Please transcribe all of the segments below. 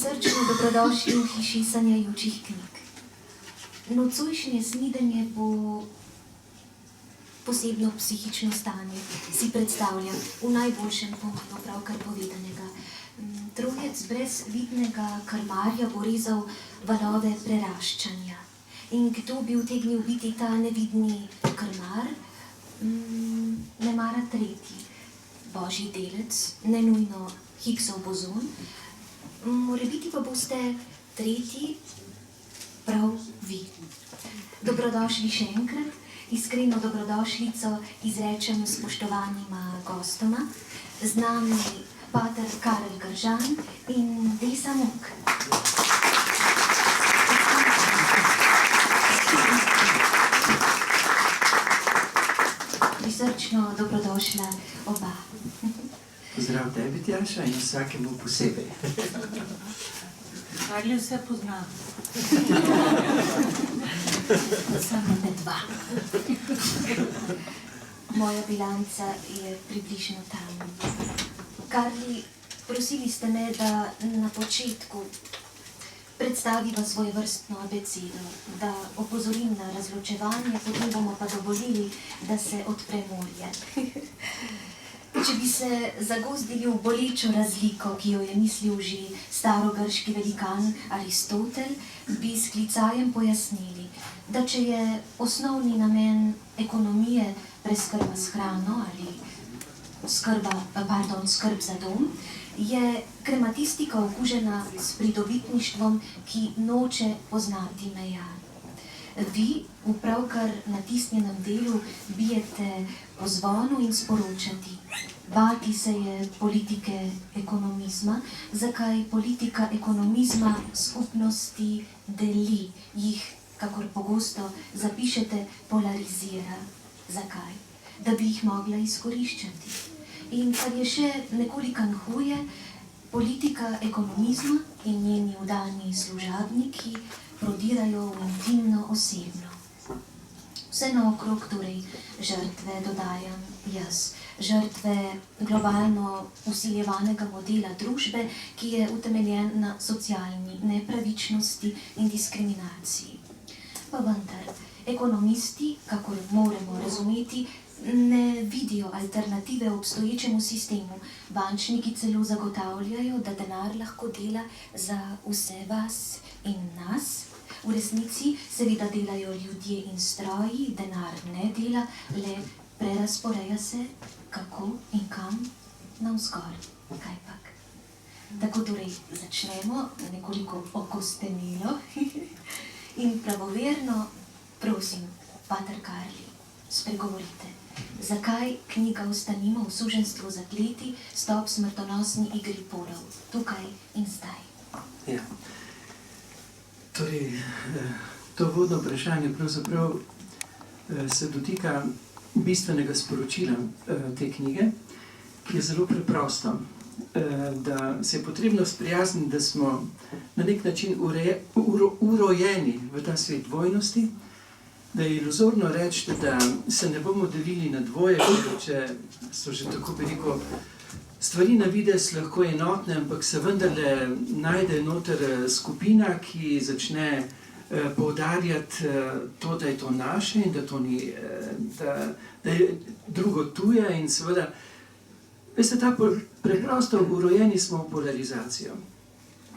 Prisrčno dobrodošli v hiši sanjajočih knjig. Nocojšnje snidenje bo posebno psihično stanje, si predstavljam, v najboljšem pomenu pravkar povedanega. Trojec brez vidnega krmarja bo rezal valove preraščanja. In kdo bi utegnil biti ta nevidni krmar? Nemara tretji, božji delec, ne nujno Higgsov bozon. Morebiti pa boste tretji, prav vi. Dobrodošli še enkrat, iskreno dobrodošlico izrečem spoštovanima gostoma, z nami pater Karel Gržan in Desa Mok. Prisrčno dobrodošla oba. Pozdrav tebi, Tjaša, in vsakemu posebej. Ali vse pozna? Samo ne dva. Moja bilanca je približno tam. Karli, prosili ste me, da na početku predstaviva svojevrstno abecedo, da opozorim na razločevanje, potem bomo pa dovolili, da se odpre morje. Če bi se zagozdili v bolečo razliko, ki jo je mislil že starogrški velikan Aristotel, bi s klicajem pojasnili, da če je osnovni namen ekonomije preskrba s hrano ali skrb za dom, je krematistika okužena s pridobitništvom, ki noče poznati meja. Vi v pravkar natisnjenem delu bijete po zvonu in sporočati. Bati se je politike ekonomizma, zakaj politika ekonomizma skupnosti deli, jih, kakor pogosto zapišete, polarizira. Zakaj? Da bi jih mogla izkoriščati. In kar je še nekoliko huje, politika ekonomizma in njeni vdani služabniki prodirajo v intimno osebno. Vse naokrog, torej žrtve, dodajam jaz, žrtve globalno usiljevanega modela družbe, ki je utemeljen na socialni nepravičnosti in diskriminaciji. Pa vendar, ekonomisti, kakor moramo razumeti, ne vidijo alternative obstoječemu sistemu. Bančniki celo zagotavljajo, da denar lahko dela za vse vas in nas. V resnici seveda delajo ljudje in stroji, denar ne dela, le prerazporeja se, kako in kam, navzgor, kajpak. Tako torej začnemo nekoliko okostenelo in pravoverno, prosim, pater Karli, spregovorite. Zakaj knjiga Ostanimo v suženjstvu zakleti, stop smrtonosni igri polov, tukaj in zdaj? Ja. Torej, to vodno vprašanje pravzaprav se dotika bistvenega sporočila te knjige, ki je zelo preprosto, da se je potrebno sprijazniti, da smo na nek način urojeni v ta svet dvojnosti, da je iluzorno reči, da se ne bomo delili na dvoje, če so že tako veliko stvari na videz lahko enotne, ampak se vendarle najde noter skupina, ki začne poudarjati to, da je to naše in da to ni, da je drugo tuje in seveda, veste, ta preprosto urojeni smo v polarizacijo.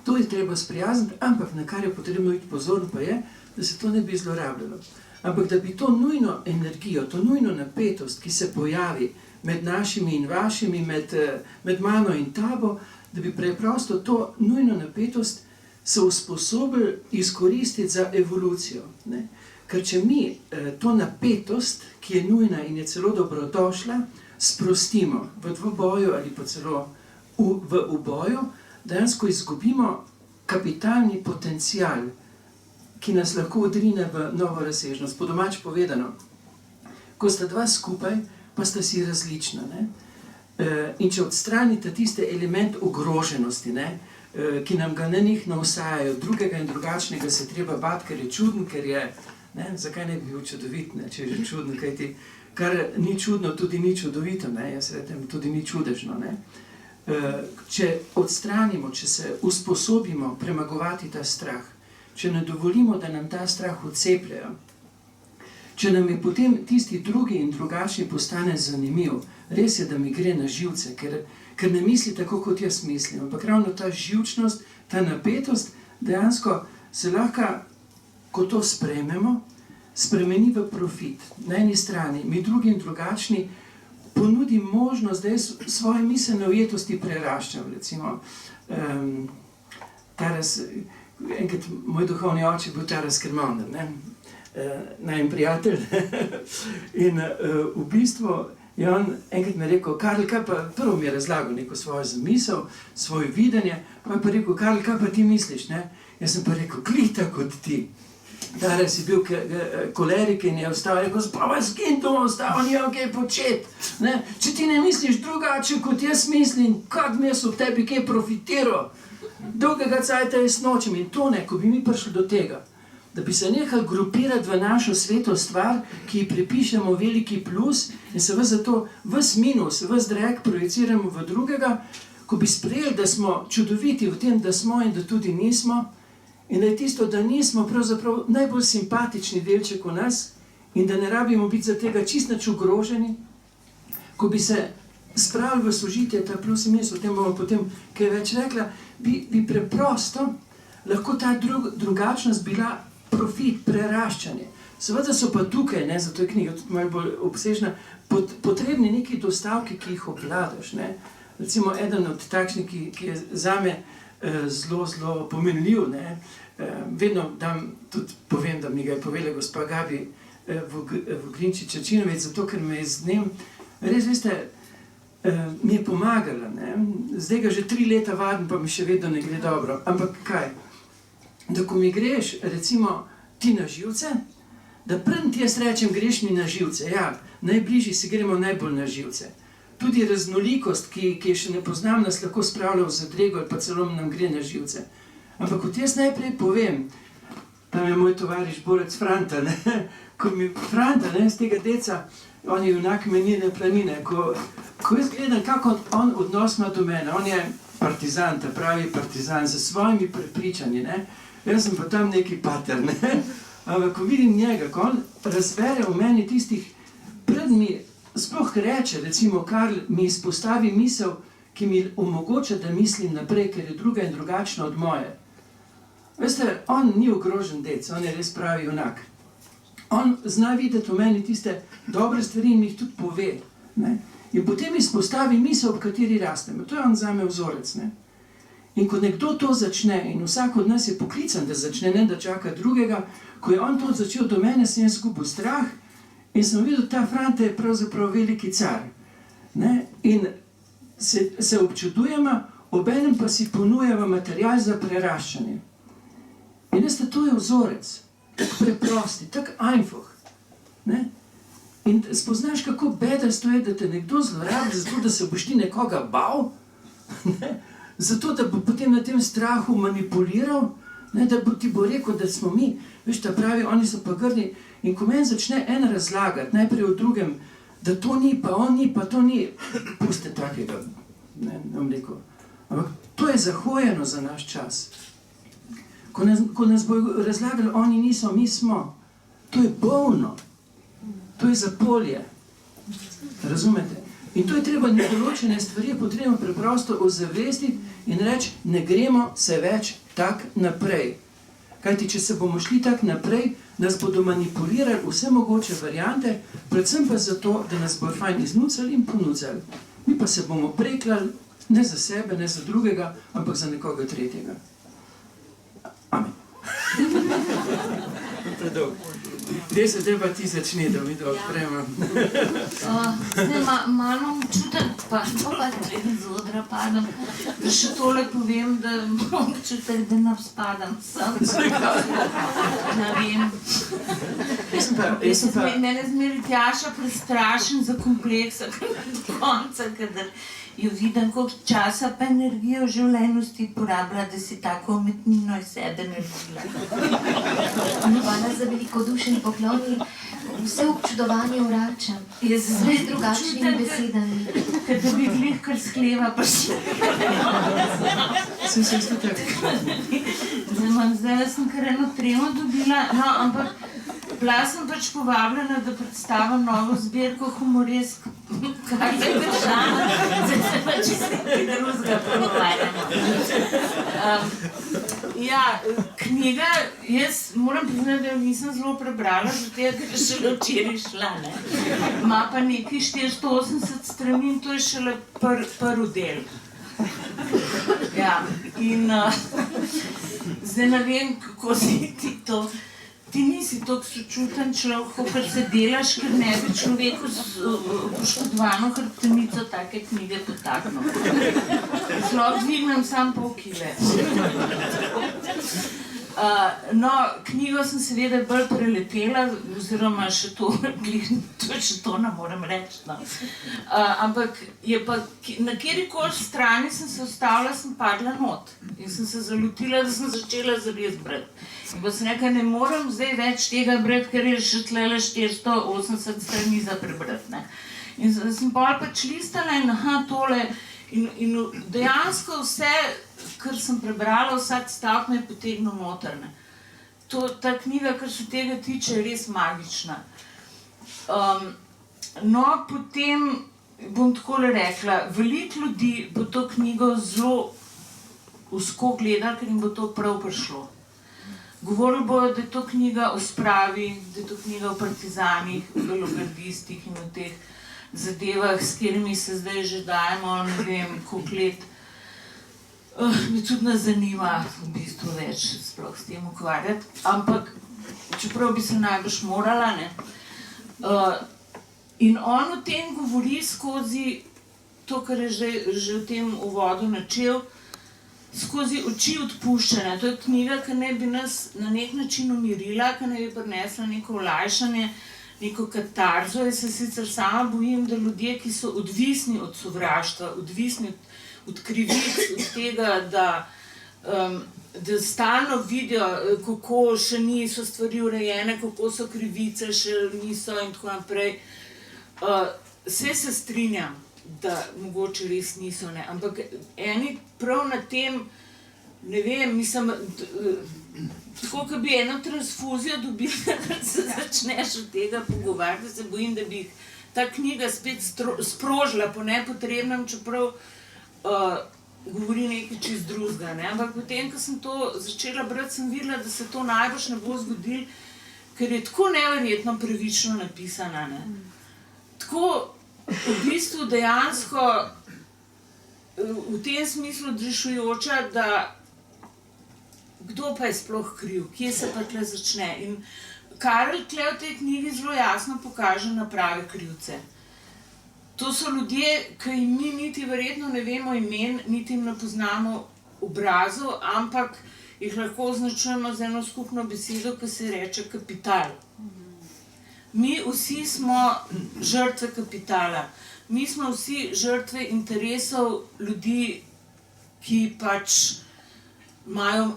To je treba sprijazniti, ampak na kar je potrebno biti pozorno pa je, da se to ne bi zlorabljalo. Ampak da bi to nujno energijo, to nujno napetost, ki se pojavi med našimi in vašimi, med mano in tabo, da bi preprosto to nujno napetost se usposobili izkoristiti za evolucijo. Ne? Ker če mi to napetost, ki je nujna in je celo dobrodošla, sprostimo v dvoboju ali pa celo v uboju, dejansko izgubimo kapitalni potencial, ki nas lahko odrine v novo razsežnost. Po domač povedano, ko sta dva skupaj, pa sta si različna. Ne? In če odstranite tiste element ogroženosti, ne? Ki nam ga nenehno vsajajo, drugega in drugačnega se treba bati, ker je čuden, ker je, ne? Zakaj ne bi bil čudovit, ne? Če je že čuden, kajti kar ni čudno, tudi ni čudovito, ne? Jaz rečem, tudi ni čudežno. Ne? če odstranimo, če se usposobimo premagovati ta strah, če ne dovolimo, da nam ta strah odcepljajo, če nam je potem tisti drugi in drugačni postane zanimiv, res je, da mi gre na živce, ker ne misli tako, kot jaz mislim, ampak ravno ta živčnost, ta napetost, dejansko se lahko, ko to sprejmemo, spremeni v profit. Na eni strani mi drugi in drugačni ponudi možnost, da jaz svoje miselne ujetosti preraščam. Recimo, enkrat moj duhovni oče bil Taras Kermonder, najin prijatelj. In v bistvu je on enkrat mi rekel, Karl, kaj pa, prvo mi je razlagal neko svojo zamisel, svoje videnje, pa je pa rekel, Karl, kaj pa ti misliš, ne? Jaz sem pa rekel, klita kot ti. Taras je bil kolerik in je ostal, rekel, spava skin doma ostal, nijam kaj počet. Če ti ne misliš drugače, kot jaz mislim, kak mi jaz v tebi kaj profitiral, dolgega cajta jaz nočem. In to ne, ko bi mi prišli do tega, da bi se nehali grupirati v našo sveto stvar, ki ji pripišemo veliki plus in se zato ves minus, ves drag projiciramo v drugega, ko bi sprejeli, da smo čudoviti v tem, da smo in da tudi nismo, in da je tisto, da nismo pravzaprav najbolj simpatični delček v nas in da ne rabimo biti za tega čist nič ogroženi, ko bi se spravili v sožitje ta plus in minus, o tem bomo potem kaj več rekla, bi preprosto lahko ta drugačnost bila profit, preraščanje. Seveda so pa tukaj, zato je knjiga tudi malo bolj obsežna, potrebni neki dostavki, ki jih obvladaš. Recimo, eden od takšnih, ki je zame zelo, zelo pomenljiv, vedno tudi povem, da mi ga je povedala gospa Gabi Vogrinčič Čačinovič, zato ker me je z dnem, res veste, mi je pomagala. Zdaj ga že 3 leta vadim, pa mi še vedno ne gre dobro. Ampak kaj? Da ko mi greš, recimo, ti na živce, da preden ti jaz rečem, greš mi na živce, ja, najbližji si gremo najbolj na živce. Tudi raznolikost, ki je še ne poznam, nas lahko spravlja v zadrego ali pa celo nam gre na živce. Ampak kot jaz najprej povem, tam je moj tovariš Borec Franta, ko mi Franta, z tega deca, on je junak Menine planine, ko jaz gledam, kako on odnos ima do mene, on je partizan, ta pravi partizan, z svojimi prepričanji, jaz sem pa tam neki pater, ampak ko vidim njega, ko on razbere v meni tistih, pred mi sploh reče, recimo, Karl mi izpostavi misel, ki mi omogoča, da mislim naprej, ker je druga in drugačna od moje. Veste, on ni ogrožen dec, on je res pravi junak. On zna videti v meni tiste dobre stvari in mi jih tudi pove. In potem izpostavi misel, ob kateri rastemo. To je on zame vzorec. In ko nekdo to začne, in vsak od nas je poklican, da začne, ne da čaka drugega, ko je on to začel do mene, sem jaz skupil strah, in sem videl, ta Franta je pravzaprav veliki car. In se občudujemo, obenem pa si ponujemo material za preraščanje. In veste, to je vzorec, tako preprosti, tako einfach. In spoznaš, kako bedasto je, da te nekdo zlorabi, zato da se boš ti nekoga bal, zato da bo potem na tem strahu manipuliral, da ti bo rekel, da smo mi, veš, ta pravi, oni so pa grdi. In ko meni začne en razlagati, najprej v drugem, da to ni, pa on ni, pa to ni, puste takega, ne bom rekel. Ampak to je zahojeno za naš čas. Ko nas bo razlagali, oni niso, mi smo, to je bolno, to je zapolje. Razumete? In to je treba nedoločene stvari, potrebno preprosto ozavestiti in reči, ne gremo se več tak naprej. Kajti, če se bomo šli tak naprej, nas bodo manipulirali vse mogoče variante, predvsem pa zato, da nas bo fajn iznucali in ponucali. Mi pa se bomo preklali ne za sebe, ne za drugega, ampak za nekoga tretjega. Amen. Predolg. Zdaj se zdaj pa ti začne, da mi to odpremo. Zdaj malo občutek, pa z odra padam, da še tole povem, da imam občutek, da nam spadam sam. Ne vem. Mene zmeri Tjaša prestrašen za kompleksa konca, kadar jo vidim, koliko časa pa energije v življenju si porabila, da si tako umetnino iz sebe naredila. Hvala za velikodušen poklon in vse občudovanje vračam. Jaz Z res drugačnimi besedami. Ker da bi glih kar skleva prišla. Sem se isto tako. Zdaj sem kar eno tremo dobila, no, ampak bila sem pač povabljena, da predstavim novo zbirko humoresk, kar je država, zdaj se pač iz nekaj drugega pogovarjamo. Ja, knjiga, jaz moram priznati, da jo nisem zelo prebrala, zato ker je šele včeraj šla, ne. Ima pa nekaj 480 strani in to je šele prvi del. Ja, in zdaj ne vem, kako si ti to. Ti nisi toliko sočuten človek, kakor se delaš, ker ne bi človeku z poškodovano hrbtenico take knjige potaknil. Zelo dvignem samo pol kile. No, knjigo sem seveda bolj preletela, oziroma še to ne morem reči, no. Ampak je pa, na kjerikoli strani sem se ustavila, sem padla not. In sem se zalotila, da sem začela zares brati. In pa sem rekla, ne morem zdaj več tega brati, ker je še tlele 480 strani za prebrati, ne. In sem pol pač listala in tole. In dejansko vse, kar sem prebrala, vsak stavek me je potegnil noter, ne. Ta knjiga, kar se tega tiče, je res magična. No, potem bom takole rekla, veliko ljudi bo to knjigo zelo ozko gledalo, ker jim bo to prav prišlo. Govorili bojo, da je to knjiga o spravi, da je to knjiga o partizanih, o belogardistih in o teh zadevah, s katerimi se zdaj že dajemo, ne vem, koliko let. Me tudi ne zanima v bistvu več sploh s tem ukvarjati, ampak čeprav bi se najbrž morala, ne. In on o tem govori skozi to, kar je že v tem uvodu načel, skozi oči odpuščanja. To je knjiga, ki naj bi nas na nek način umirila, ki naj bi prinesla neko olajšanje, neko katarzo. Jaz se sicer sama bojim, da ljudje, ki so odvisni od sovraštva, odvisni od krivic, od tega, da stalno vidijo, kako še niso stvari urejene, kako so krivice, še niso in tako naprej. Se strinjam, da mogoče res niso, ne, ampak eni prav na tem, ne vem, mislim, tako, ko bi eno transfuzijo dobila, da se začneš od tega pogovarjati, se bojim, da bi ta knjiga spet sprožila po nepotrebnem, čeprav govori nekaj čist drugega, ne, ampak potem, ko sem to začela brati, sem videla, da se to najbrž ne bo zgodilo, ker je tako neverjetno pravično napisana, ne. Tako v bistvu dejansko v tem smislu odrešujoča, da kdo pa je sploh kriv, kje se pa tle začne. In Karel tle v tej knjigi zelo jasno pokaže na prave krivce. To so ljudje, ki jim mi niti verjetno ne vemo imen, niti jim ne poznamo obrazov, ampak jih lahko označujemo z eno skupno besedo, ki se reče kapital. Mi vsi smo žrtve kapitala. Mi smo vsi žrtve interesov ljudi, ki pač imajo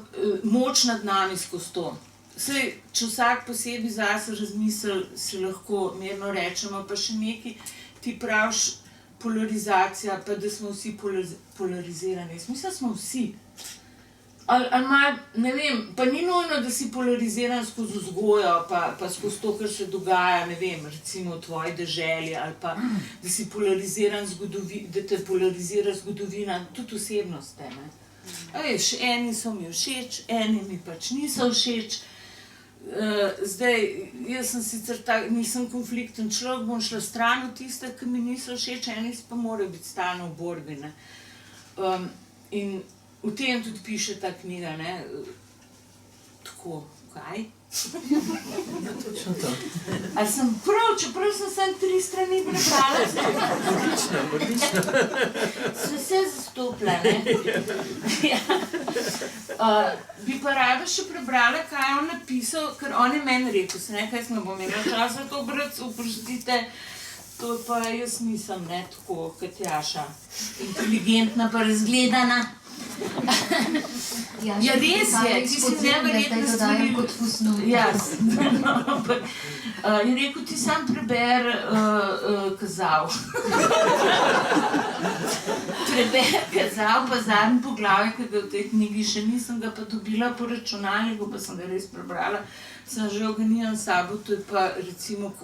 moč nad nami skozi to. Saj, če vsak posebej zase razmisli, si lahko mirno rečemo, pa še nekaj, ti praviš polarizacija, pa da smo vsi polarizirani. Jaz mislim, smo vsi. Ali ne vem, pa ni nujno, da si polariziran skozi vzgojo, pa skozi to, kar se dogaja, ne vem, recimo v tvoji deželi, ali pa da si polariziran da te polarizira zgodovina, tudi osebnost te, ne. Veš, eni so mi všeč, eni mi pač niso všeč. Zdaj, jaz sem sicer nisem konflikten človek, bom šla stran od tiste, ki mi niso všeč, eni pa morajo biti stalno v borbi, ne. In v tem tudi piše ta knjiga, ne. Tako, kaj? Točno to. A sem prav, čeprav sem samo 3 strani prebrala? Odlično. Sem se zastopila, ne? Ja. Bi pa rada še prebrala, kaj je on napisal, ker on je meni rekel, sem nekaj, jaz ne bom imela časa to brati, oprostite. To pa jaz nisem, ne, tako kot Jaša. Inteligentna pa razgledana. Ja, Ja, res je, ti si neverjetno stvari. kot fusnot. Jaz. Je rekel, ti sam preber Kazav. Preber Kazav, pa zadnji poglavje, ki ga v tej knjigi še nisem ga pa dobila po računalniku, pa sem ga res prebrala. Sem že oganijan s sabo, to je pa recimo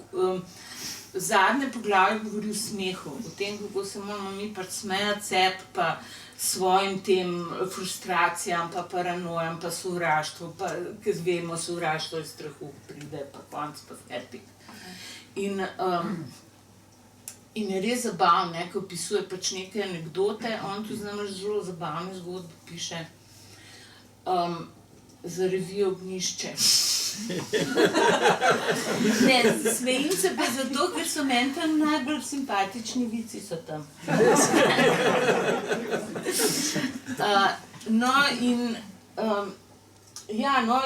zadnje poglavje govori o smehu, o tem, kako se moramo mi pač smejati sebi, pa svojim tem frustracijam, pa paranojam, pa sovraštvu, pa, ker vemo, sovraštvo iz strahu pride, pa konc, pa fertik. In je res zabavno, ne, ko opisuje pač neke anekdote, on tu namreč zelo zabavne zgodbe piše za revijo Ognjišče. Ne, smejim se pa zato, ker so meni tam najbolj simpatični vici so tam.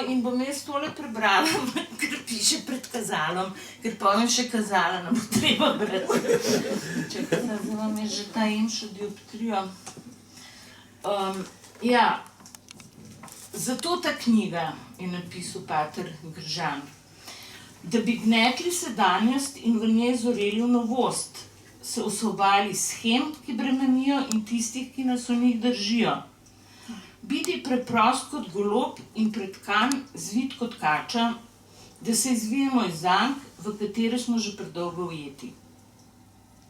In bom jaz tole prebrala, ker piše pred kazalom, ker povem še kazala, ne bo treba brati. Čakaj, zdaj vam je že ta imša dioptrija. Zato ta knjiga je napisal pater Gržan, da bi gnetli sedanjost in v njej zoreli v novost, se osvobali shem, ki bremenijo in tistih, ki nas v njih držijo. Biti preprost kot golob in pretkan, zvit kot kača, da se izvijemo iz zank, v katere smo že predolgo ujeti.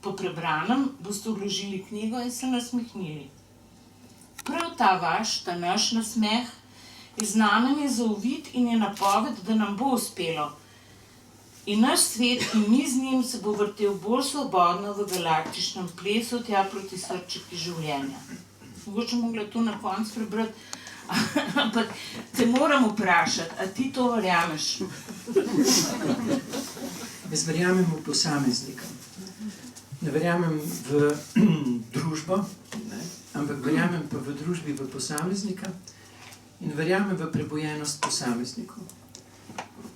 Po prebranem boste vložili knjigo in se nasmehnili. Prav ta vaš, ta naš nasmeh, je znamenje za uvid in je napoved, da nam bo uspelo. In naš svet in mi z njim se bo vrtel bolj svobodno v galaktičnem plesu tja proti srčiki življenja. Mogoče mogla to na koncu prebrati, ampak te moram vprašati, a ti to verjameš? Jaz verjamem v posameznika. Ne verjamem v družbo, ne? Ampak verjamem pa v družbi v posameznika. In verjamem v prebojenost posameznikov.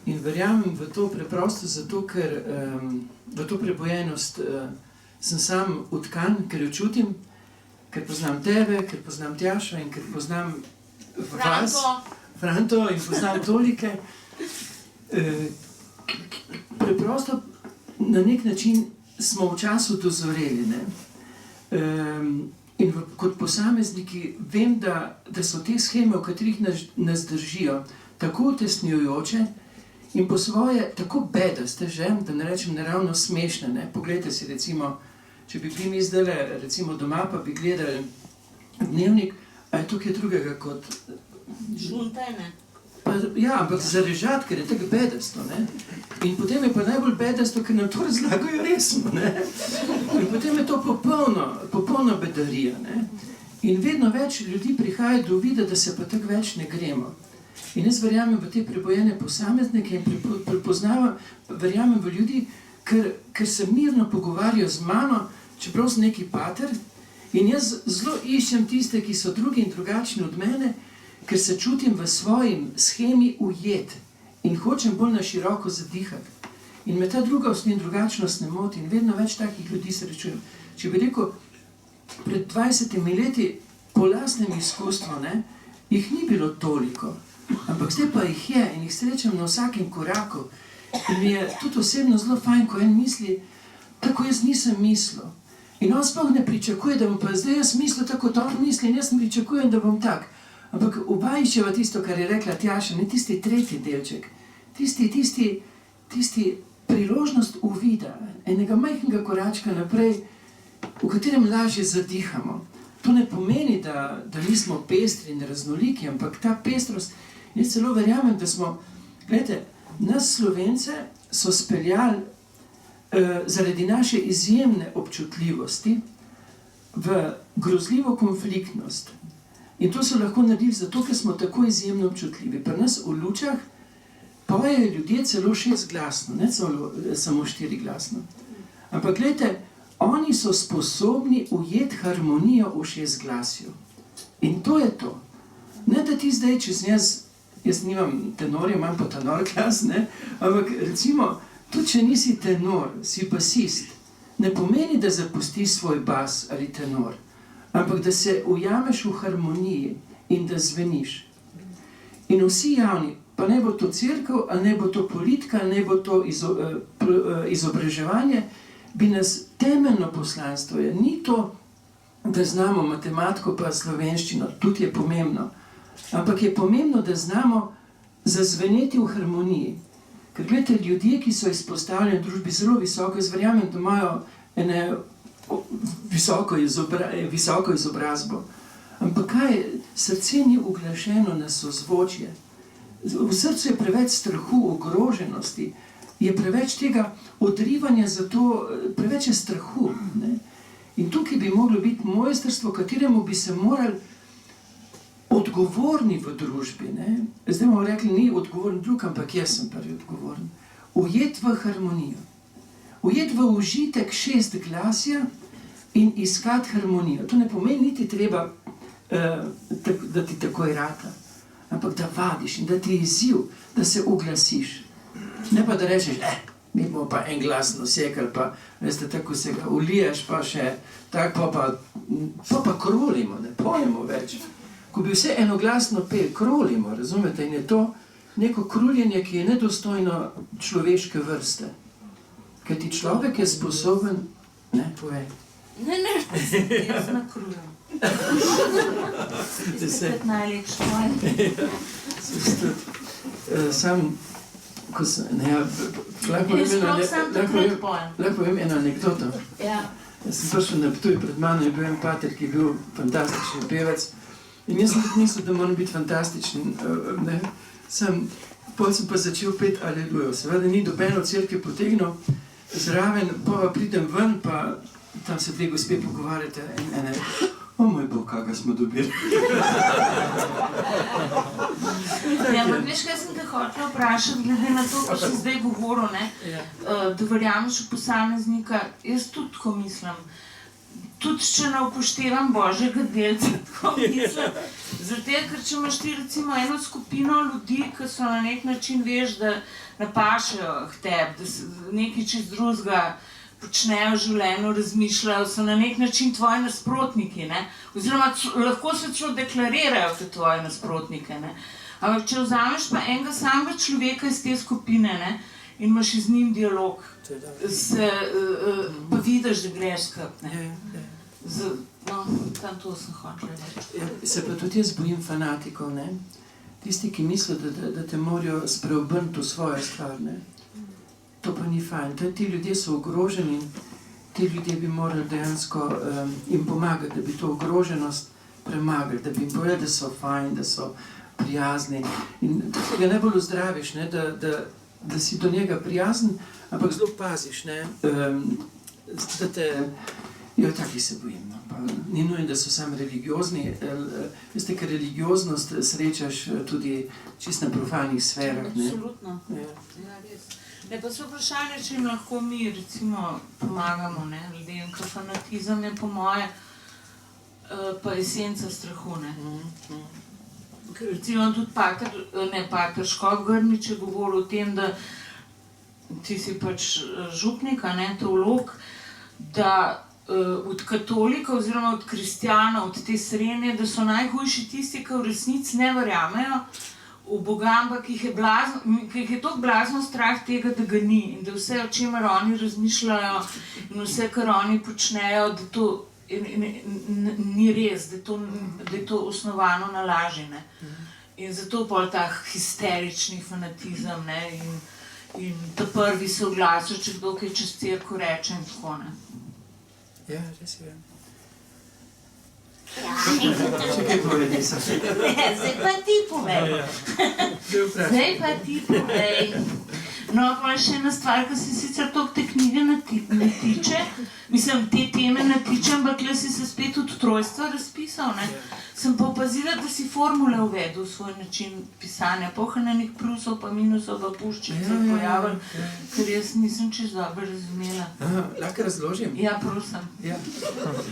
In verjamem v to preprosto zato, ker v to prebojenost sem sam utkan, ker jo čutim, ker poznam tebe, ker poznam Tjaša in ker poznam vas, Franto, in poznam tolike. Preprosto na nek način smo v času dozoreli, ne? In kot posamezniki vem, da so te sheme, v katerih nas držijo, tako utesnjujoče in po svoje tako bedaste, da ne rečem naravno smešne. Ne? Poglejte si recimo, če bi bili mi zdajle recimo doma, pa bi gledali Dnevnik, a je tukaj drugega kot... Žuntaj, ne? Ja, ampak zarežati, ker je tako bedasto, ne? In potem je pa najbolj bedasto, ker nam to razlagajo resno, ne? In potem je to popolna bedarija, ne? In vedno več ljudi prihaja do vida, da se pa tako več ne gremo. In jaz verjamem v te prebojene posameznike in prepoznavam, verjamem v ljudi, ker se mirno pogovarjajo z mano, čeprav sem neki pater, in jaz zelo iščem tiste, ki so drugi in drugačni od mene, ker se čutim v svojim shemi ujet in hočem bolj na široko zadihati. In me ta drugost in drugačnost ne moti in vedno več takih ljudi srečujem. Če bi rekel, pred 20 leti po lastnem izkustvu, ne, jih ni bilo toliko, ampak zdaj pa jih je in jih srečam na vsakem koraku. In mi je tudi osebno zelo fajn, ko en misli, tako jaz nisem mislil. In on sploh ne pričakuje, da bom pa zdaj jaz mislil tako, kot on misli in jaz ne pričakujem, da bom tak. Ampak oba iščeva tisto, kar je rekla Tjaša, ne tisti tretji delček, tisti priložnost uvida, enega majhnega koračka naprej, v katerem lažje zadihamo. To ne pomeni, da nismo pestri in raznoliki, ampak ta pestrost, jaz celo verjamem, da smo, gledajte, nas Slovence so speljali zaradi naše izjemne občutljivosti v grozljivo konfliktnost. In to so lahko naredili zato, ker smo tako izjemno občutljivi. Pri nas v Lučah pojejo ljudje celo 6-glasno, ne samo 4-glasno. Ampak gledajte, oni so sposobni ujeti harmonijo v 6-glasju. In to je to. Ne da ti zdaj, če sem jaz nimam tenorja, imam pa tenor glas, ne? Ampak recimo, tudi če nisi tenor, si basist, ne pomeni, da zapustiš svoj bas ali tenor, ampak da se ujameš v harmoniji in da zveniš. In vsi javni, pa ne bo to cerkev, ali ne bo to politika, ali ne bo to izobraževanje, bi nas temeljno poslanstvo je. Ni to, da znamo matematiko pa slovenščino, tudi je pomembno, ampak je pomembno, da znamo zazveneti v harmoniji. Ker gledajte, ljudje, ki so izpostavljeni v družbi zelo visoko, jaz verjamem, da imajo visoko izobrazbo. Ampak kaj, srce ni uglašeno na sozvočje. V srcu je preveč strahu, ogroženosti, je preveč tega odrivanja, zato preveč je strahu. Ne? In tukaj bi moglo biti mojstrstvo, kateremu bi se morali odgovorni v družbi. Ne? Zdaj bomo rekli, ni odgovoren drug, ampak jaz sem prvi odgovoren. Ujet v harmonijo. Ujet v užitek 6 glasja in iskati harmonijo. To ne pomeni niti treba, da ti takoj rata, ampak da vadiš in da ti je izziv, da se uglasiš. Ne pa da rečeš, mi bomo pa en glas nosekali, pa veste, tako se ga uliješ, pa še tako, pa krolimo, ne pojemo več. Ko bi vse enoglasno pel, krolimo, razumete? In je to neko kruljenje, ki je nedostojno človeške vrste. Ker ti človek je sposoben, ne, povej. Ne, jaz nakrujem. To je spet najlepši pojem. Sam, ko sem, ne, lahko povem eno anekdoto. Ja. Jaz sem prišel na Ptuj, pred mano je bil en pater, ki je bil fantastičen pevec. In jaz sem tudi mislil, da moram biti fantastičen. Ne. Potem sem pa začel peti Alelujo. Seveda ni dobeno cerkev potegnil zraven, pa pridem ven, pa tam se dve gospe pogovarjate in ene, o moj Bog, kakega smo dobili. Ja, ampak veš, kaj sem te hotela vprašati, glede na to, ko si zdaj govoril, ne, da verjameš v posameznika, jaz tudi tako mislim. Tudi če ne upoštevam Božjega delca, tako mislim. Zato, ker če imaš ti recimo eno skupino ljudi, ki so na nek način, veš, da napašajo k tebi, da se nekaj čist drugega počnejo v življenju, razmišljajo, so na nek način tvoji nasprotniki, ne? Oziroma lahko se celo deklarirajo kot tvoji nasprotnike. Ne? Ampak če vzameš pa enega samega človeka iz te skupine, ne? In imaš z njim dialog, pa vidiš, da greš skupaj. No, tam to sem hotela reči. Se pa tudi jaz bojim fanatikov, ne? Tisti, ki mislijo, da te morajo spreobrniti v svojo stvar, ne? To pa ni fajn. Ti ljudje so ogroženi in ti ljudje bi morali dejansko jim pomagati, da bi to ogroženost premagali, da bi jim povedali, da so fajn, da so prijazni. In tako ga najbolj ozdraviš, ne? Da si do njega prijazen, ampak zelo paziš, ne? Da te... Jo, taki se bojim. No. Pa, ni nujno, da so sami religiozni. Veste, ker religioznost srečaš tudi čisto na profanih sferah. Absolutno. Ja, res. Ne, pa so vprašanje, če jim lahko mi recimo pomagamo, ne, ljudem, ker fanatizem je po moje pa esenca strahu, ne. Ker recimo tudi pater Škof Grmič je govoril o tem, da ti si pač župnik, a ne, teolog, da od katolika oziroma od kristjanov, od te srednje, da so najhujši tisti, ki v resnici ne verjamejo v Boga, ampak ki jih je toliko blazno strah tega, da ga ni in da vse, o čemer oni razmišljajo in vse, kar oni počnejo, da to ni res, da je to osnovano na laži. Ne? In zato pol ta histerični fanatizem, ne? In ta prvi se oglasijo, če kdo kaj čez cerkev reče in tako, ne. Ja, res je. Ja, Če kaj povedi, so. zdaj pa ti povej. Zdaj pa ti povej. No, pa še ena stvar, ki se sicer toliko te knjige ne tiče, mislim, te teme ne tiče, ampak tukaj si se spet od trojstva razpisal, ne? Sem pa opazila, da si formule uvedel v svoj način pisanja, pohranjenih plusov pa minusov pa puščic se pojavili, ker jaz nisem čisto dobro razumela. Lahko razložim? Ja, prosim. Ja.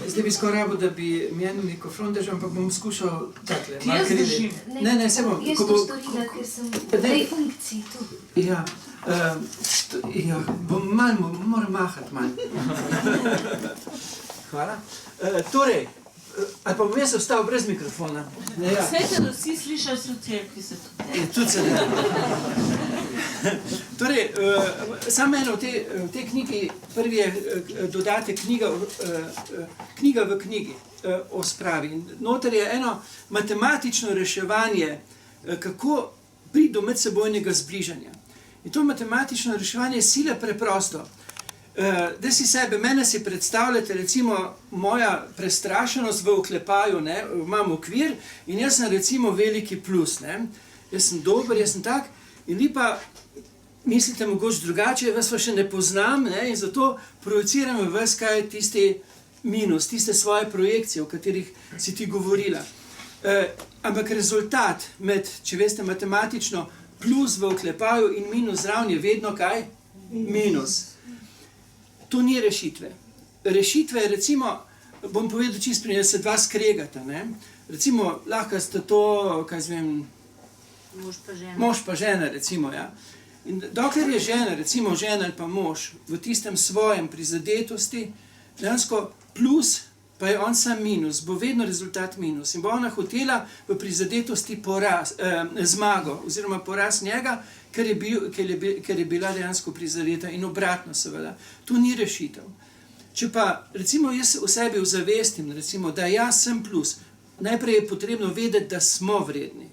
Zdaj bi skoraj rabo, da bi mi en mikrofon držal, ampak bom skušal takle. Ti jaz držim? Ne, se bom. Jaz to storila, ker sem v tej funkciji tu. Ja, Moram mahati malo. Hvala. Torej, ali pa bom jaz ostal brez mikrofona? Ja. Vse te vsi slišali so v cerkvi, se tudi. Tudi se ne. Torej, samo eno v tej knjigi, prvi je dodatek knjiga v knjigi o spravi. Noter je eno matematično reševanje, kako priti do medsebojnega zbližanja. In to matematično reševanje je sila preprosto. Da si sebe, mene si predstavljate, recimo moja prestrašenost v oklepaju, ne, imam okvir in jaz sem recimo veliki plus, ne. Jaz sem dober, jaz sem tak in vi pa mislite mogoče drugače, vas pa še ne poznam, ne, in zato projiciram v vas, kaj je tisti minus, tiste svoje projekcije, o katerih si ti govorila. Ampak rezultat med, če veste matematično, plus v oklepaju in minus zraven je vedno kaj? Minus. To ni rešitve. Rešitve je recimo, bom povedal čisto primer, se dva skregata, ne? Recimo, lahko ste to, kaj zvem, mož pa žena, recimo, ja. In dokler je žena, recimo žena ali pa mož, v tistem svojem prizadetosti, dejansko plus, pa je on sam minus, bo vedno rezultat minus. In bo ona hotela v prizadetosti zmago, oziroma poraz njega, ker je bila dejansko prizadeta in obratno seveda. To ni rešitev. Če pa recimo jaz v sebi ozavestim, recimo, da jaz sem plus, najprej je potrebno vedeti, da smo vredni.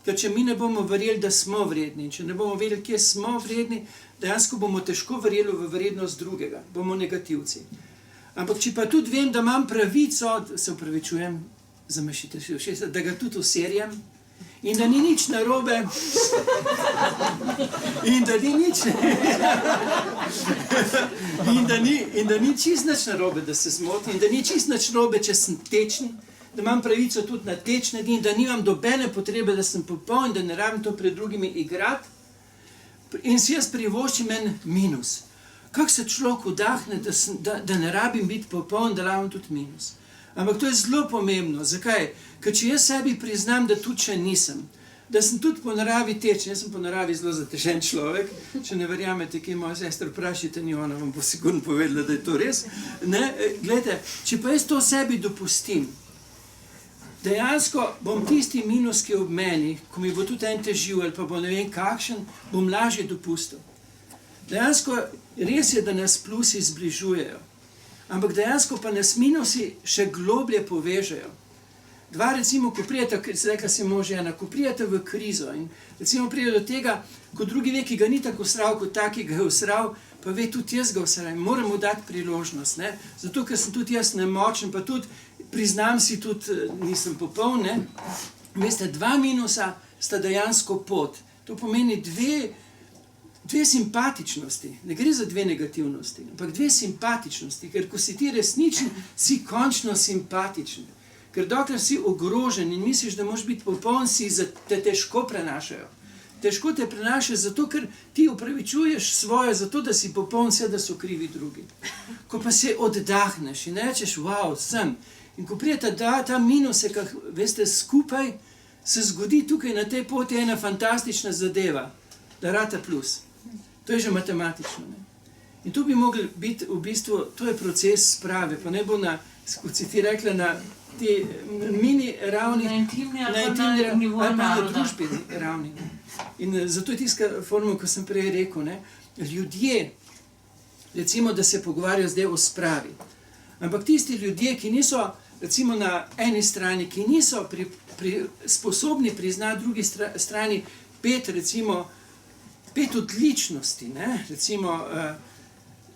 Ker če mi ne bomo verjeli, da smo vredni, in če ne bomo vedeli, kje smo vredni, dejansko bomo težko verjeli v vrednost drugega, bomo negativci. Ampak če pa tudi vem, da imam pravico, se upravičujem, zamešite še ušesa, da ga tudi userjam in da ni nič narobe in da ni nič in da ni čist nič narobe, da se zmotim, in da ni čist nič narobe, če sem tečen, da imam pravico tudi na tečne dni, da nimam dobene potrebe, da sem popoln, da ne rabim to pred drugimi igrati in si jaz privoščim en minus. Kako se človek vdahne, da ne rabim biti popoln, da rabim tudi minus. Ampak to je zelo pomembno. Zakaj? Ker če jaz sebi priznam, da tudi še nisem, da sem tudi po naravi tečen, jaz sem po naravi zelo zatežen človek, če ne verjamete, kje moja sestra, vprašajte njo, ona vam bo sigurno povedala, da je to res. Ne? Glejte, če pa jaz to sebi dopustim, dejansko bom tisti minus, ki je ob meni, ko mi bo tudi en težil ali pa bo ne vem kakšen, bom lažje dopustil. Dejansko res je, da nas plusi zbližujejo, ampak dejansko pa nas minusi še globlje povežejo. Dva recimo, ko prijete, rekla si mož žena, ko prijete v krizo in recimo prije do tega, ko drugi ve, ki ga ni tako usral, kot taki ga je usral, pa ve, tudi jaz ga usral in moram mu dati priložnost, ne? Zato, ker sem tudi jaz nemočen, pa tudi priznam si tudi, nisem popoln, ne? Veste, dva minusa sta dejansko pot. To pomeni dve simpatičnosti, ne gre za dve negativnosti, ampak dve simpatičnosti, ker ko si ti resničen, si končno simpatičen. Ker dokler si ogrožen in misliš, da moraš biti popoln, te težko prenašajo. Težko te prenašajo zato, ker ti upravičuješ svoje, zato da si popoln, vse da so krivi drugi. Ko pa se oddahneš in rečeš, wow, sem. In ko prijete ta minuse, kak, veste, skupaj, se zgodi tukaj na tej poti ena fantastična zadeva, da rata plus. To je že matematično. Ne? In to bi mogli biti v bistvu, to je proces sprave, pa ne bo na, kot si ti rekla, na te mini ravni, na intimni ali na nivoju ali pa na naroda. družbeni ravni. In zato je tiska formula, ko sem prej rekel, ne? Ljudje, recimo, da se pogovarjajo zdaj o spravi, ampak tisti ljudje, ki niso, recimo na eni strani, ki niso sposobni priznati drugi strani pet odličnosti, ne? Recimo,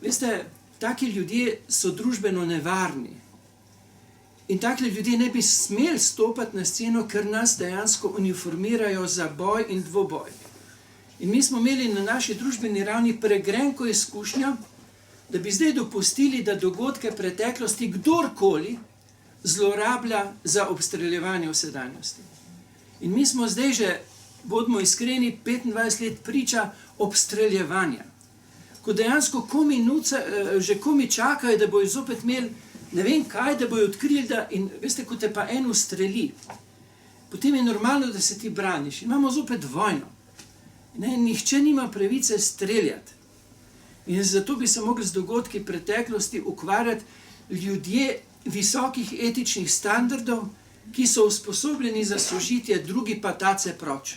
veste, taki ljudje so družbeno nevarni. In taki ljudje ne bi smeli stopati na sceno, ker nas dejansko uniformirajo za boj in dvoboj. In mi smo imeli na naši družbeni ravni pregrenko izkušnjo, da bi zdaj dopustili, da dogodke preteklosti kdorkoli zlorablja za obstreljevanje v sedanjosti. In mi smo zdaj že, bodimo iskreni, 25 let priča obstreljevanja. Ko dejansko že komi čakajo, da bojo zopet imeli ne vem kaj, da bojo odkrili, in veste, ko te pa en ustreli, potem je normalno, da se ti braniš. In imamo zopet vojno. Ne, nihče nima pravice streljati. In zato bi se mogli z dogodki preteklosti ukvarjati ljudje visokih etičnih standardov, ki so usposobljeni za sožitje, drugi pa tace proč.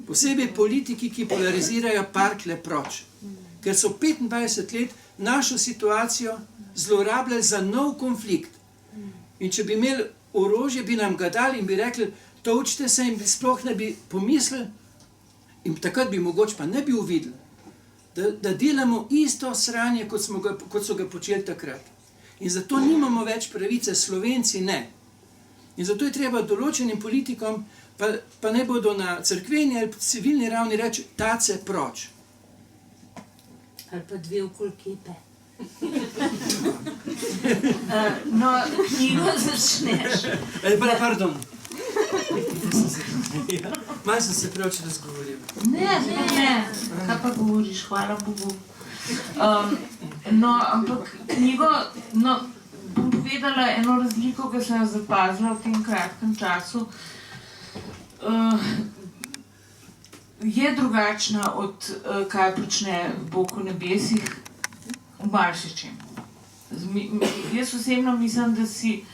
Posebej politiki, ki polarizirajo parkle proč. Ker so 25 let našo situacijo zlorabljali za nov konflikt. In če bi imeli orožje, bi nam ga dali in bi rekli, točite se in bi sploh ne bi pomislili, in takrat bi mogoče pa ne bi uvideli, da delamo isto sranje, kot so ga počeli takrat. In zato nimamo več pravice, Slovenci ne. In zato je treba določenim politikom, pa ne bodo na cerkveni ali civilni ravni reči, tace proč. Ali pa 2 okoli kepe. No, knjigo začneš. Pardon. Malo sem se preveč razgovoril. Ne. Kaj pa govoriš, hvala Bogu. No, ampak knjigo, bom povedala eno razliko, ki sem jo zapazila v tem kratkem času. Je drugačna od kaj počne Bog v nebesih v marsičem. Jaz osebno mislim, da si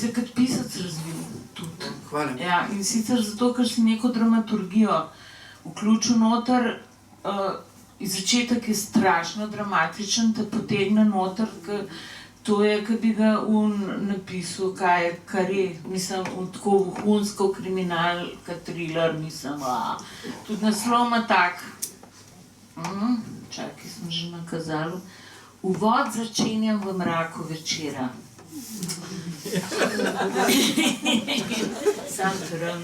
se kot pisac razvil tudi. Hvala. Ja, in sicer zato, ker si neko dramaturgijo vključil noter, začetek je strašno dramatičen, te potegne noter, to je, ki bi ga napisal, kar je, mislim, tako vohunsko kriminalka, thriller, mislim, tudi naslov ima tak. Čakaj, sem že nakazala. Uvod začenjam v mraku večera. Sam trn.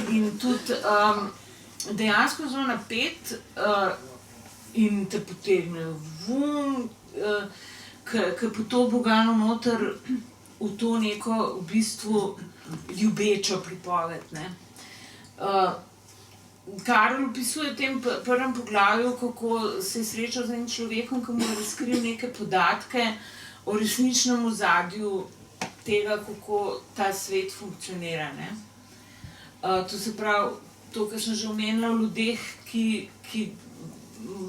In tudi dejansko zelo napet in te potegne vun, ki po to bogano noter v to neko v bistvu ljubečo pripoved. Karol opisuje v tem prvem poglavju, kako se je srečal z enim človekom, ki mu je razkril neke podatke o resničnem ozadju tega, kako ta svet funkcionira. To se pravi, to, kar sem že omenila v ljudeh, ki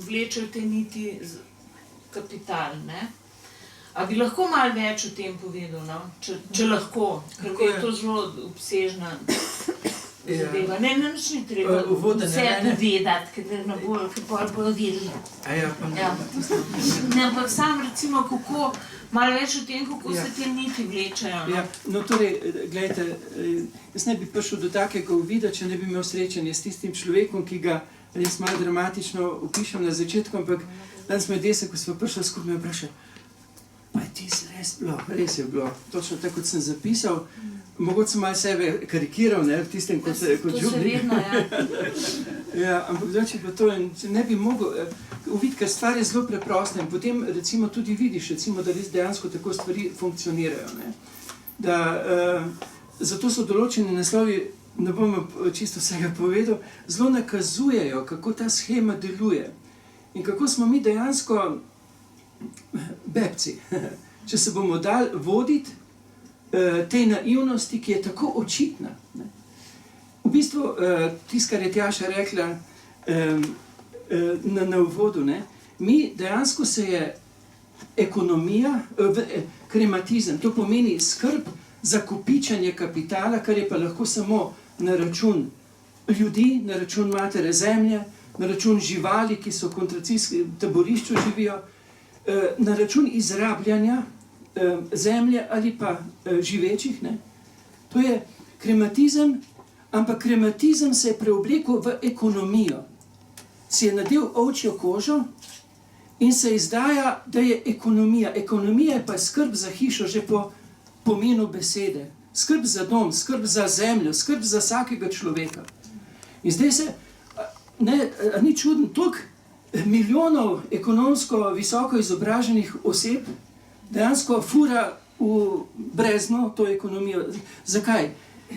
vlečejo te niti kapital. A bi lahko malo več o tem povedal, no? Če lahko, ker je to zelo obsežna zadeva. Ne, nič ni treba vse povedati, ker ne bojo, ker bojo vedeli. Ne, ampak sam recimo, kako, malo več o tem, kako se te niti vlečajo. No, torej, gledajte, jaz ne bi prišel do takega uvida, če ne bi imel srečanje s tistim človekom, ki ga res malo dramatično opišem na začetku, ampak danes me desa, ko smo prišli skupaj, me vprašal, pa je tisto res bilo, res je bilo, točno tako, kot sem zapisal, mogoče sem malo sebe karikiral, v tistem, kot župnik. To se vedno, Ampak če pa to ne bi mogel uvideti, ker stvar je zelo preprosta in potem recimo tudi vidiš, da res dejansko tako stvari funkcionirajo. Zato so določeni naslovi, ne bom čisto vsega povedal, zelo nakazujejo, kako ta shema deluje in kako smo mi dejansko bebci, če se bomo dali voditi tej naivnosti, ki je tako očitna. V bistvu, tisto, kar je Tjaša rekla na uvodu, mi dejansko se je ekonomija, krematizem, to pomeni skrb za kopičenje kapitala, kar je pa lahko samo na račun ljudi, na račun matere zemlje, na račun živali, ki so v koncentracijskem taborišču živijo, na račun izrabljanja zemlje ali pa živečih. To je krematizem, ampak krematizem se je preoblekel v ekonomijo. Si je nadel ovčjo kožo in se izdaja, da je ekonomija. Ekonomija je pa skrb za hišo že po pomenu besede. Skrb za dom, skrb za zemljo, skrb za vsakega človeka. In zdaj se, ni čudno, toliko milijonov ekonomsko visoko izobraženih oseb dejansko fura v brezno to ekonomijo. Zakaj?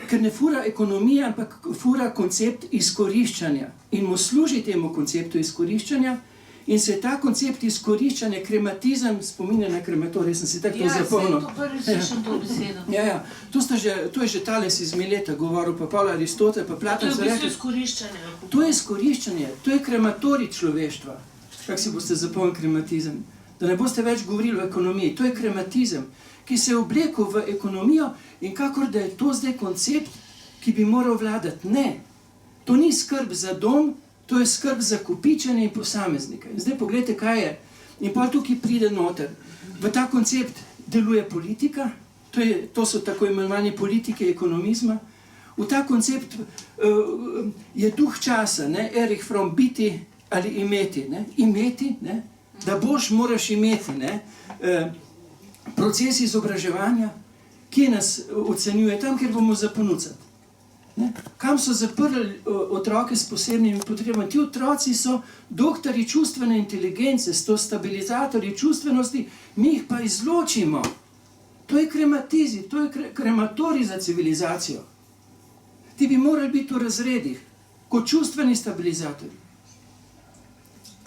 Ker ne fura ekonomija, ampak fura koncept izkoriščanja in mu služi temu konceptu izkoriščanja In se je ta koncept izkoriščanja, krematizem, spominja na krematorij, sem si tako to zapomnil. Ja, to prvi slišam to besedo. Ja, to je že Tales iz Mileta govoril, pa Pavla Aristotel, pa To Platon je v so bistvu rekli, izkoriščanje. to je izkoriščanje, to je krematorij človeštva. Kako si boste zapomnili krematizem? Da ne boste več govorili o ekonomiji, to je krematizem, ki se je oblekel v ekonomijo in kakor da je to zdaj koncept, ki bi moral vladati. Ne, to ni skrb za dom, to je skrb za kopičenje in posameznike. In zdaj pogledajte, kaj je. In pa tukaj pride noter. V ta koncept deluje politika, to so tako imenovani politike ekonomizma. V ta koncept je duh časa, ne? Erich Fromm, biti ali imeti. Ne? Imeti, ne? Da boš, moraš imeti. Ne? Proces izobraževanja, ki nas ocenjuje tam, kjer bomo za ponucati. Kam so zaprli otroke s posebnimi potrebami? Ti otroci so doktori čustvene inteligence, so stabilizatorji čustvenosti, mi jih pa izločimo. To je krematizij, to je krematorij za civilizacijo. Ti bi morali biti v razredih, kot čustveni stabilizatorji.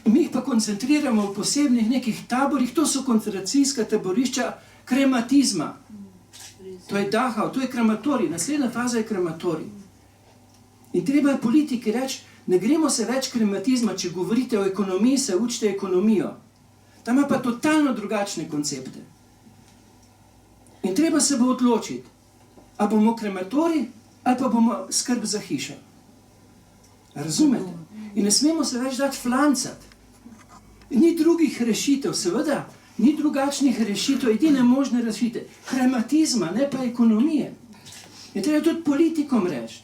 Mi jih pa koncentriramo v posebnih nekih taborih, to so koncentracijska taborišča krematizma. To je Dachau, to je krematorij, naslednja faza je krematorij. In treba je politiki reči, ne gremo se več krematizma, če govorite o ekonomiji, se učite ekonomijo. Tam ima pa totalno drugačne koncepte. In treba se bo odločiti, a bomo krematorij, ali pa bomo skrb za hišo. Razumete? In ne smemo se več dati flancati. Ni drugih rešitev, seveda, ni drugačnih rešitev, edine možne rešitev. Krematizma, ne pa ekonomije. In treba tudi politikom reči.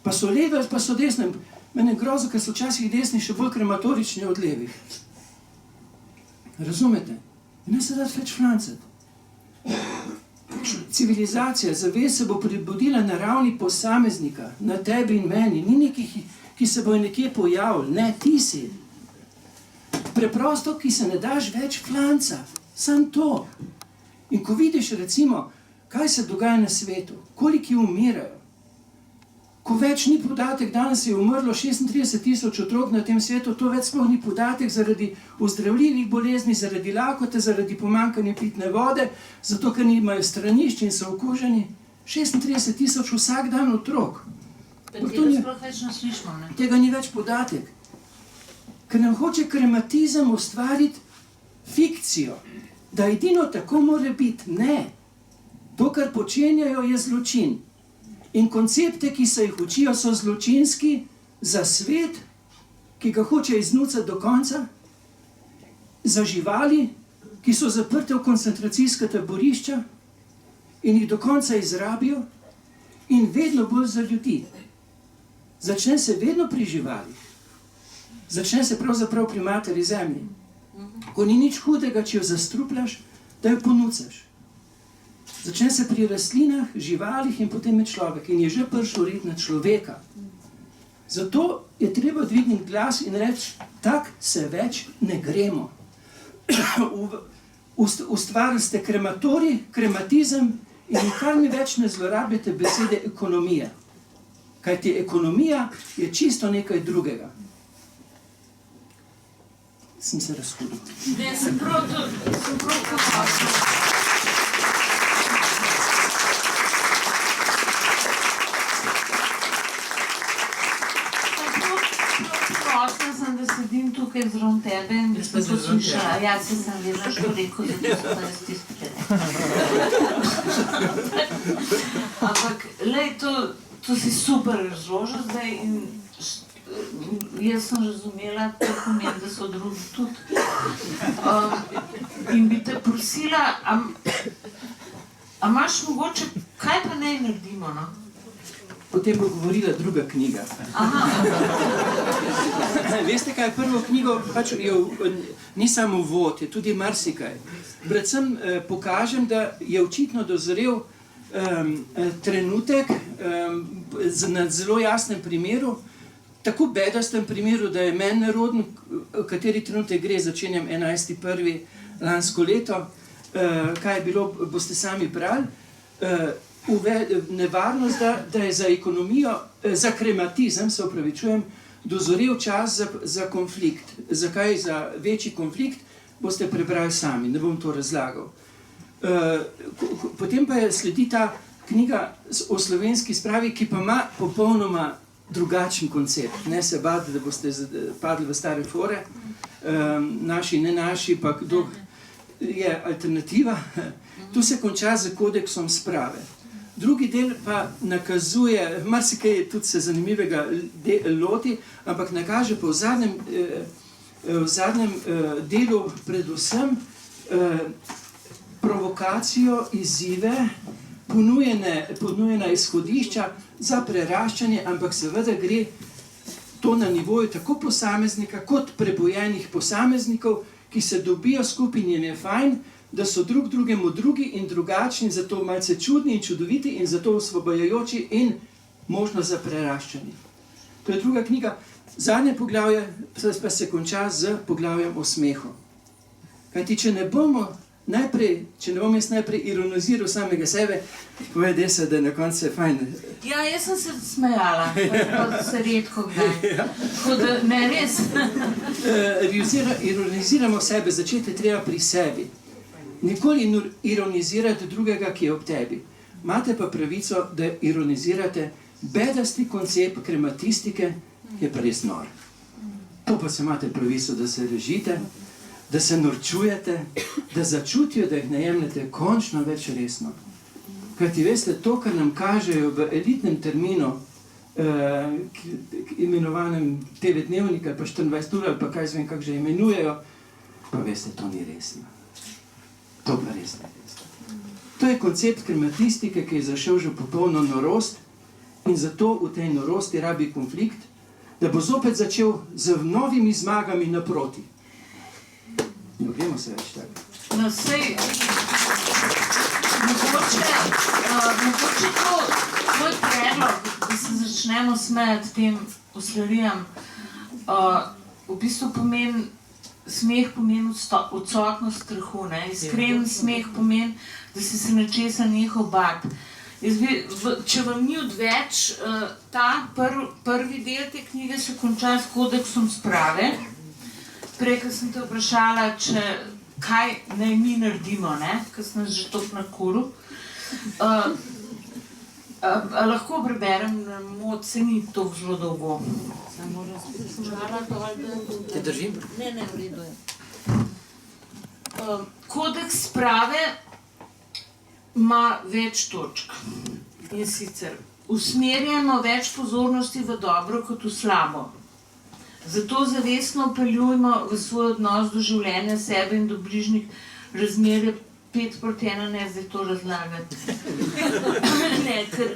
Pa so leve, pa so desne. Mene grozo, ker so včasih desni še bolj krematorični od levih. Razumete? In ne se dati več flancati. Civilizacija, zavest se bo prebudila na ravni posameznika, na tebi in meni. Ni nekih, ki se bojo nekje pojavili. Ne, ti si. Preprosto, ki se ne daš več flancati. Sam to. In ko vidiš, recimo, kaj se dogaja na svetu, koliki umirajo, ko več ni podatek, danes je umrlo 36,000 otrok na tem svetu, to več sploh ni podatek zaradi ozdravljivih bolezni, zaradi lakote, zaradi pomanjkanja pitne vode, zato ker nimajo stranišč in so okuženi. 36,000 vsak dan otrok. Tega sploh več ne slišimo, ne? Tega ni več podatek. Ker nam hoče krematizem ustvariti fikcijo, da edino tako mora biti. Ne. To, kar počenjajo, je zločin. In koncepte, ki se jih učijo, so zločinski za svet, ki ga hoče iznucati do konca, za živali, ki so zaprte v koncentracijska taborišča in jih do konca izrabijo, in vedno bolj za ljudi. Začne se vedno pri živalih. Začne se pravzaprav pri materi zemlji. Ko ni nič hudega, če jo zastrupljaš, da jo ponucaš. Začne se pri rastlinah, živalih in potem je človek. In je že prišel red na človeka. Zato je treba dvigniti glas in reči, tak se več ne gremo. Ustvarili ste krematorij, krematizem in nikar mi več ne zlorabljate besede ekonomija. Kajti ekonomija je čisto nekaj drugega. Sem se razhudil. Ne, sem prav Prosna sem, da sedim tukaj zraven tebe in da sem poslušala. Ja, se sem vedela, što rekel, da so pa jaz tisti. Ampak, lej, to si super razložil zdaj in jaz sem razumela, to pomeni, da so drugi tudi. In bi te prosila, a imaš mogoče, kaj pa naj naredimo, no? Potem bo govorila druga knjiga. Aha. Veste kaj, prvo knjigo pač ni samo uvod, je tudi marsikaj. Predvsem pokažem, da je očitno dozrel trenutek na zelo jasnem primeru, tako bedastem primeru, da je meni nerodno, v kateri trenutek gre, začenjam 11.1. lansko leto, kaj je bilo, boste sami brali, nevarnost, da je za ekonomijo, za krematizem, se opravičujem, dozorel čas za konflikt. Zakaj za večji konflikt, boste prebrali sami, ne bom to razlagal. Potem pa sledi ta knjiga o slovenski spravi, ki pa ima popolnoma drugačen koncept. Ne se bati, da boste padli v stare fore, naši, ne naši, pa kdo je alternativa. Tu se konča z kodeksom sprave. Drugi del pa nakazuje, marsikaj tudi se zanimivega loti, ampak nakaže pa v zadnjem delu predvsem provokacijo, izzive, ponujena izhodišča za preraščanje, ampak seveda gre to na nivoju tako posameznika kot prebojenih posameznikov, ki se dobijo skupaj in jim je fajn, da so drug drugemu drugi in drugačni, zato malce čudni in čudoviti in zato osvobajajoči in možnost za preraščanje. To je druga knjiga. Zadnje poglavje pa se konča z poglavjem o smehu. Kajti, če ne bom jaz najprej ironiziral samega sebe, povedi se, da na koncu je fajn. Ja, jaz sem se smejala, pa se redko kdaj. Tako da, ne res. Ironiziramo sebe, začeti je treba pri sebi. Nikoli ironizirate drugega, ki je ob tebi. Imate pa pravico, da ironizirate bedasti koncept krematistike, ki je pa res nor. To pa se imate pravico, da se režite, da se norčujete, da začutijo, da jih ne jemljete končno več resno. Kajti veste, to, kar nam kažejo v elitnem terminu, imenovanem TV dnevnik ali pa 24 ur ali pa kaj zvem, kako že imenujejo, pa veste, to ni resno. To pa res ne resno. To je koncept krematistike, ki je zašel že popolno norost in zato v tej norosti rabi konflikt, da bo zopet začel z novimi zmagami naproti. Ne gremo se več tako. No, sej, mogoče to tvoj predlog, da se začnemo smejati tem oslarijam, v bistvu pomeni, smeh pomeni odsotnost strahu, ne? Iskren smeh pomeni, da si se nečesa nehal bati. Če vam ni odveč, ta prvi del te knjige se konča s kodeksom sprave. Prej, ko sem te vprašala, kaj naj mi naredimo, ker sem že toliko na kuru. Lahko preberem na mod, se ni to zelo dolgo. Te držim? Ne, v redu je. Kodeks sprave ima več točk. In sicer usmerjamo več pozornosti v dobro kot v slabo. Zato zavestno vpeljujemo v svoj odnos do življenja sebe in do bližnjih razmerje 5:1, ne zdaj to razlagati.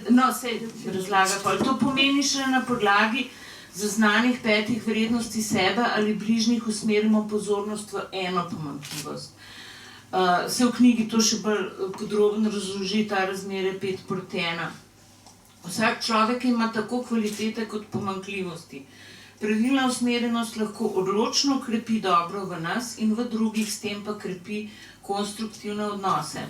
No, sej razlaga pa. To pomeni še na podlagi zaznanih 5 vrednosti sebe ali bližnjih usmerimo pozornost v eno pomanjkljivost. Se v knjigi to še bolj podrobno razloži, ta razmerje 5:1. Vsak človek ima tako kvalitete kot pomanjkljivosti. Pravilna usmerjenost lahko odločno krepi dobro v nas in v drugih, s tem pa krepi konstruktivne odnose.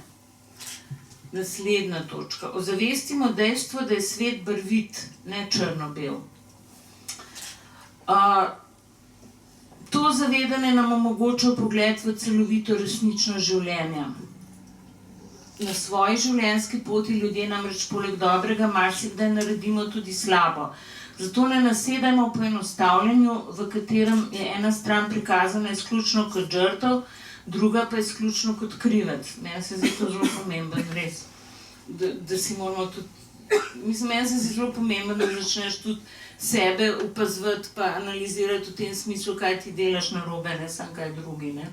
Naslednja točka. Ozavestimo dejstvo, da je svet barvit, ne črno-bel. To zavedanje nam omogoča pogled v celovito resnično življenje. Na svoji življenjski poti ljudje namreč poleg dobrega marsikdaj naredimo tudi slabo. Zato ne nasedajmo poenostavljanju, v katerem je ena stran prikazana izključno kot žrtev, druga pa izključno kot krivec. Meni se zdi to zelo pomembno, res. Da si moramo tudi... Mislim, meni se zdi zelo pomembno, da začneš tudi sebe opazovati pa analizirati v tem smislu, kaj ti delaš narobe, ne samo kaj drugi, ne.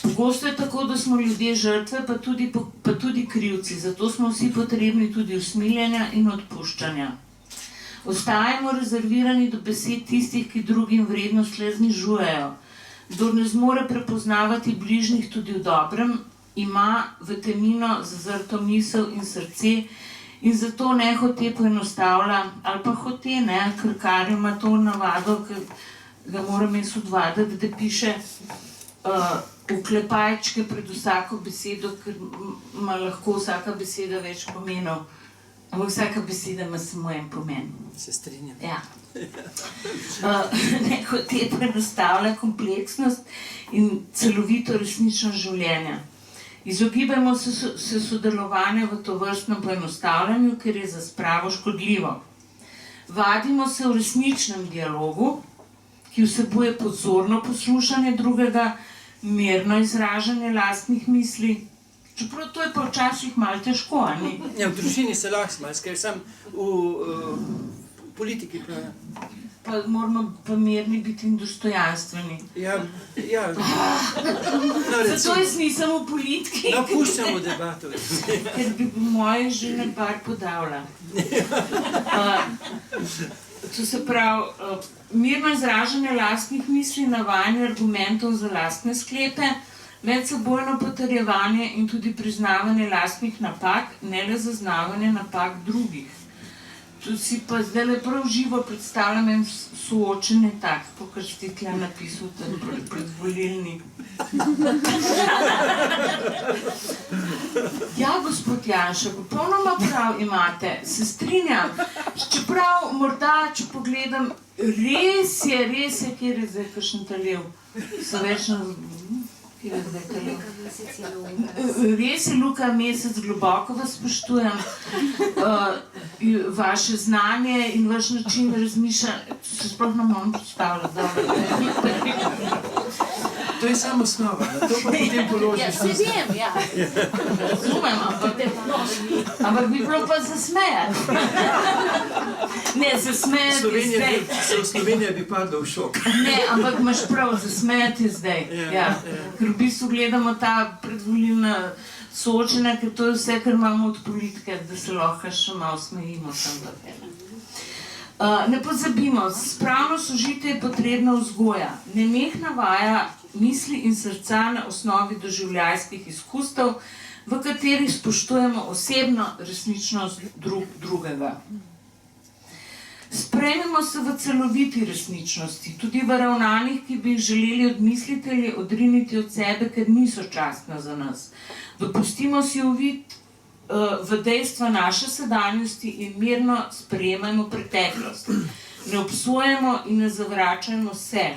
Pogosto je tako, da smo ljudje žrtve, pa tudi krivci, zato smo vsi potrebni tudi usmiljenja in odpuščanja. Ostajamo rezervirani do besed tistih, ki drugim vrednost le znižujejo. Kdor ne zmore prepoznavati bližnjih tudi v dobrem, ima v temino zazrto misel in srce in zato ne hote poenostavlja, ali pa hote, ne, ker kar ima to navado, ker ga moram jaz odvaditi, da piše oklepajčke pred vsako besedo, ker ima lahko vsaka beseda več pomenov. Ampak vsaka beseda ima samo en pomen. Se strinjam. Ja. Te predstavlja kompleksnost in celovito resničnost življenja. Izogibajmo se sodelovanja v tovrstnem poenostavljanju, ker je za spravo škodljivo. Vadimo se v resničnem dialogu, ki vsebuje pozorno poslušanje drugega, mirno izražanje lastnih misli. Čeprav to je pa včasih malo težko, a ni? Ja, v družini se lahko smaš, ker sem v politiki pa... Pa moramo pa mirni biti in dostojanstveni. Ja. No, Zato jaz nisem v politiki. No, puščamo debato. Ker bi moje žene bar podavila. To se pravi, mirno izražanje lastnih misli, navajanje argumentov za lastne sklepe, medsebojno potrjevanje in tudi priznavanje lastnih napak, ne le zaznavanje napak drugih. Tu si pa zdaj prav živo predstavljam en soočenje tak, kakor si tle napisal ten predvolilni. Ja, gospod Janša, popolnoma prav imate, se strinjam. Čeprav morda, če pogledam, res je, kjer je zdaj kakšen talev. So več na... Kjer je zdaj talev? Res je, Luka Mesec, globoko vas spoštujem. Vaše znanje in vaš način razmišljanja, se sploh ne morem predstavljati. To je samo osnova, to pa potem položiš. Ja, se vem, ja. Razumem, ampak bi bilo pa zasmejati. Ne, zasmejati zdaj. Slovenija bi padla v šok. Ne, ampak imaš prav, zasmejati zdaj. Ker v bistvu gledamo ta predvolilna soočenja, ker to je vse, kar imamo od politike, da se lahko še malo smejimo tam do. Ne pozabimo, spravno sožitje je potrebna vzgoja. Nenehna vaja misli in srca na osnovi doživljajskih izkustev, v katerih spoštujemo osebno resničnost drugega. Sprejmemo se v celoviti resničnosti, tudi v ravnanjih, ki bi jih želeli odmislitelji odriniti od sebe, ker niso častna za nas. Dopustimo si uvid v dejstva naše sedanjosti in mirno sprejemajmo preteklost. Ne obsojamo in ne zavračajmo se.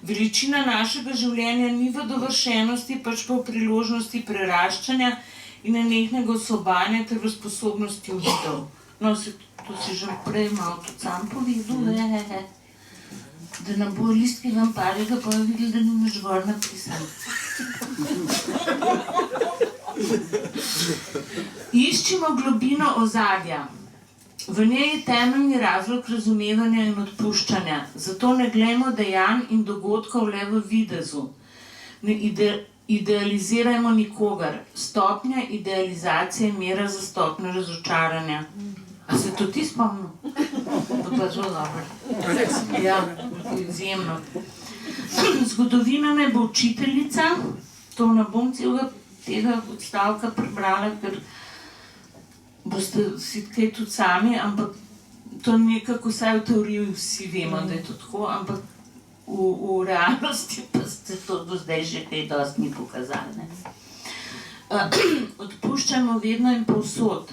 Veličina našega življenja ni v dovršenosti, pač pa v priložnosti preraščanja in nenehnega osvobajanja ter v sposobnosti uvidov. No, to si že prej malo tudi sam povedal, da nam bo listki vam parega, pa je videl, da nimaš gor napisan. Iščimo globino ozadja. V njej je temeljni razlog razumevanja in odpuščanja. Zato ne glejmo dejanj in dogodkov le v videzu. Ne idealizirajmo nikogar. Stopnja idealizacije je mera za stopnjo razočaranja. A se to ti spomnil? To pa zelo dobro. Ja, izjemno. Zgodovina ne bo učiteljica. To ne bom celega tega odstavka prebrala, ker boste si kaj tudi sami, ampak to nekako vsaj v teoriji vsi vemo, da je to tako, ampak v realnosti pa ste to do zdaj že kaj dosti ni pokazali. Odpuščajmo vedno in povsod.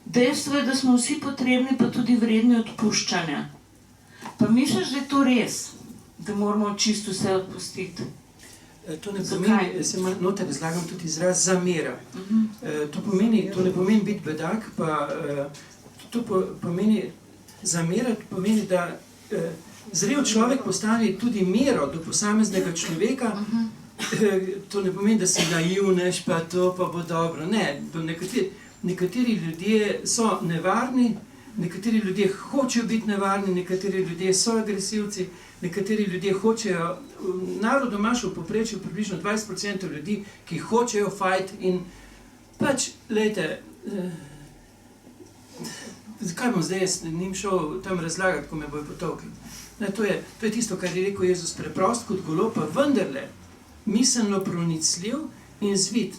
Dejstvo je, da smo vsi potrebni, pa tudi vredni odpuščanja. Pa misliš, da je to res, da moramo čisto vse odpustiti? To ne pomeni, se noter razlagam tudi izraz zamera. To ne pomeni biti bedak, pa to pomeni zamera, pomeni, da zrel človek postavi tudi mero do posameznega človeka. To ne pomeni, da si naivnež, pa to pa bo dobro. Ne, nekateri ljudje so nevarni, nekateri ljudje hočejo biti nevarni, nekateri ljudje so agresivci, nekateri ljudje hočejo, v narodu imaš v povprečju približno 20% ljudi, ki hočejo fajt in pač, lejte, zakaj bom zdaj jaz njim šel tam razlagati, ko me bojo potolkli? To je tisto, kar je rekel Jezus, preprost kot golo, pa vendarle miselno pronicljiv in zvit.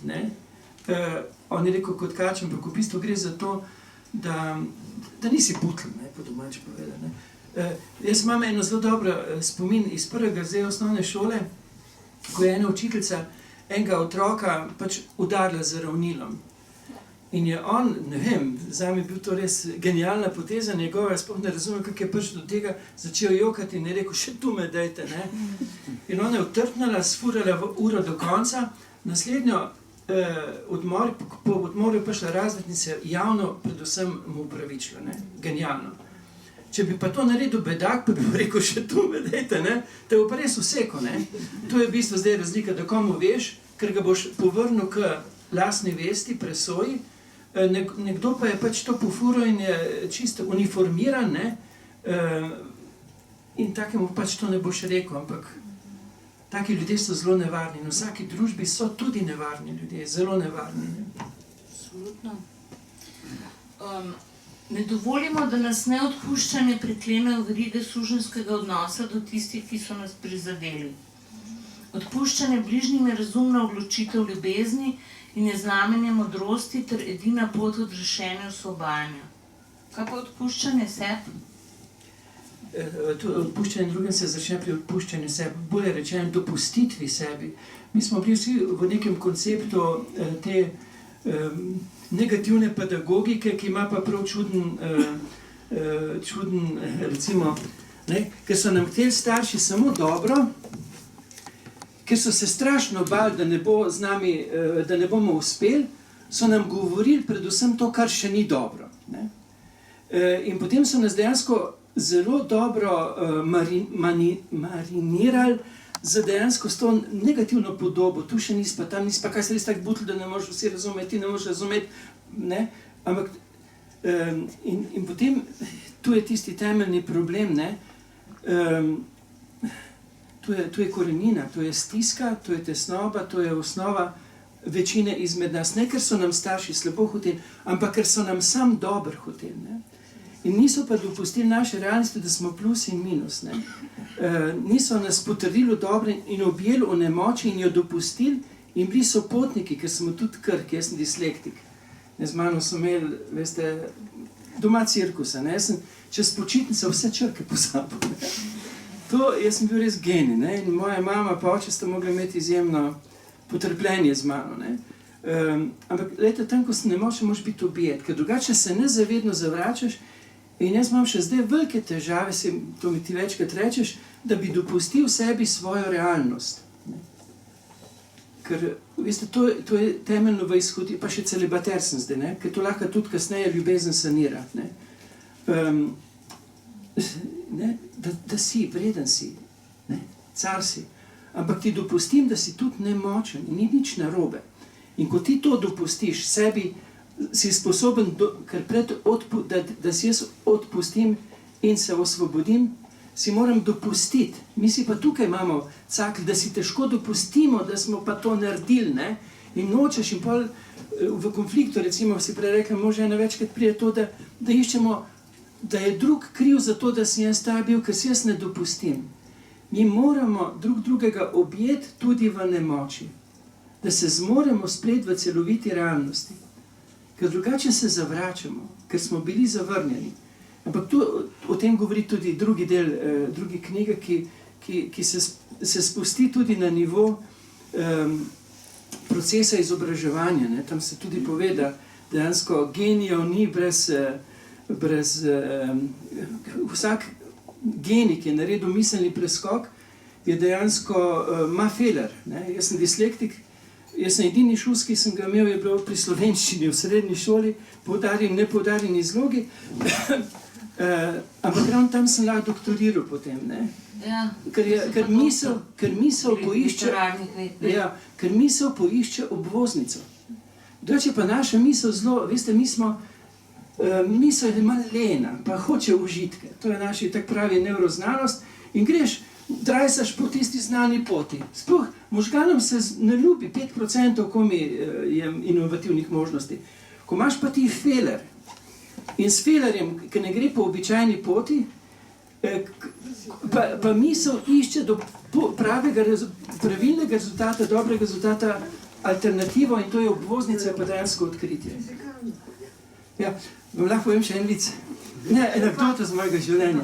On je rekel kot kač, ampak v bistvu gre za to, da nisi putl, po domače povedano. Jaz imam eno zelo dobro spomin iz prvega zdaj osnovne šole, ko je ena učiteljica enega otroka pač udarila z ravnilom. In je on, ne vem, zame je bil to res genialna poteza njegova, jaz sploh ne razumem, kako je prišel do tega, začel jokati in je rekel, še tu me dajte, ne. In ona je utrpnila, sfurala v uro do konca, naslednjo po odmoru je prišla razrednica javno, predvsem mu upravičila, ne, genialno. Če bi pa to naredil bedak, pa bi mu rekel, še tu me dajte, ne, te bo pa res vseko, ne. To je v bistvu zdaj razlika, da komu veš, ker ga boš povrnil k lastni vesti, presoji, nekdo pa je pač to pofuro in je čisto uniformiran, ne, in takemu pač to ne boš rekel, ampak taki ljudje so zelo nevarni in v vsaki družbi so tudi nevarni ljudje, zelo nevarni. Ne. Absolutno. Ne dovolimo, da nas neodpuščanje priklenejo verige suženjskega odnosa do tistih, ki so nas prizadeli. Odpuščanje bližnjim je razumna odločitev ljubezni in je znamenje modrosti ter edina pot od rešenja osvobajanja. Kaj pa odpuščanje sebi? Odpuščanje drugim se začne pri odpuščanju sebi, bolje rečeno dopustitvi sebi. Mi smo bili vsi v nekem konceptu te negativne pedagogike, ki ima pa prav čuden, recimo, ne, ker so nam hteli starši samo dobro, ker so se strašno bali, da ne bo z nami, da ne bomo uspeli, so nam govorili predvsem to, kar še ni dobro. Ne. In potem so nas dejansko zelo dobro marinirali za dejansko s to negativno podobo, tu še nisi pa, tam nisi pa, kaj se res tako butli, da ne moreš vsi razumeti, ti ne moreš razumeti, ne, ampak in potem tu je tisti temeljni problem, ne, tu je korenina, to je stiska, to je tesnoba, to je osnova večine izmed nas, ne ker so nam starši slabo hoteli, ampak ker so nam sam dobro hoteli, ne. In niso pa dopustili naše realnosti, da smo plus in minus, ne. Niso nas potrdili v dobro in objeli v nemoči in jo dopustili in bili so potniki, ker smo tudi krki, jaz sem dislektik. Z mano so imeli, veste, doma cirkusa, ne, jaz sem čez počitnice vse črke pozabil, ne. To, jaz sem bil res genij, ne, in moja mama pa oče sta mogla imeti izjemno potrpljenje z mano, ne. Ampak, glejte, tam, ko se ne moraš biti ubijet, ker drugače se nezavedno zavračaš in jaz imam še zdaj velike težave, to mi ti večkrat rečeš, da bi dopustil sebi svojo realnost. Ne. Ker, veste, to je temeljno v izhodi, pa še celibater sem zdaj, ne, ker to lahko tudi kasneje ljubezen sanira, ne. Ne, da si, vreden si, ne, car si, ampak ti dopustim, da si tudi nemočen in ni nič narobe. In ko ti to dopustiš sebi, si sposoben, da si jaz odpustim in se osvobodim, si moram dopustiti. Mi si pa tukaj imamo cakl, da si težko dopustimo, da smo pa to naredili, ne, in nočeš in pol v konfliktu, recimo si prej rekla, može ena večkrat prije to, da iščemo, da je drug kriv za to, da si jaz ta bil, ker si jaz ne dopustim. Mi moramo drugega objeti tudi v nemoči, da se zmoremo splet v celoviti realnosti, ker drugače se zavračamo, ker smo bili zavrnjeni. Ampak tu o tem govori tudi drugi del, drugi knjige, ki se spusti tudi na nivo procesa izobraževanja, ne. Tam se tudi pove, da dejansko genijev ni brez vsak genij, ki je naredil miselni preskok, je dejansko ima feler, ne. Jaz sem dislektik, jaz sem edini šus, ki sem ga imel, je bilo pri slovenščini v srednji šoli, poudarjeni, nepoudarjeni zlogi, ampak ravno tam sem lahko doktoriral potem, ne. Ja, ker misel poišče obvoznico. Drugače pa naša misel zelo, veste, misel je malo lena, pa hoče užitke. To je naša, tak pravi, nevroznanost in greš, drajsaš po tisti znani poti. Sploh možganom se ne ljubi 5%, komi je inovativnih možnosti. Ko imaš pa ti feler in s felerjem, ki ne gre po običajni poti, pa misel išče do pravilnega rezultata, dobrega rezultata alternativo in to je obvoznica, pa dejansko odkritje. Ja, vam lahko povem še en vic. Ne, anekdota z mojega življenja.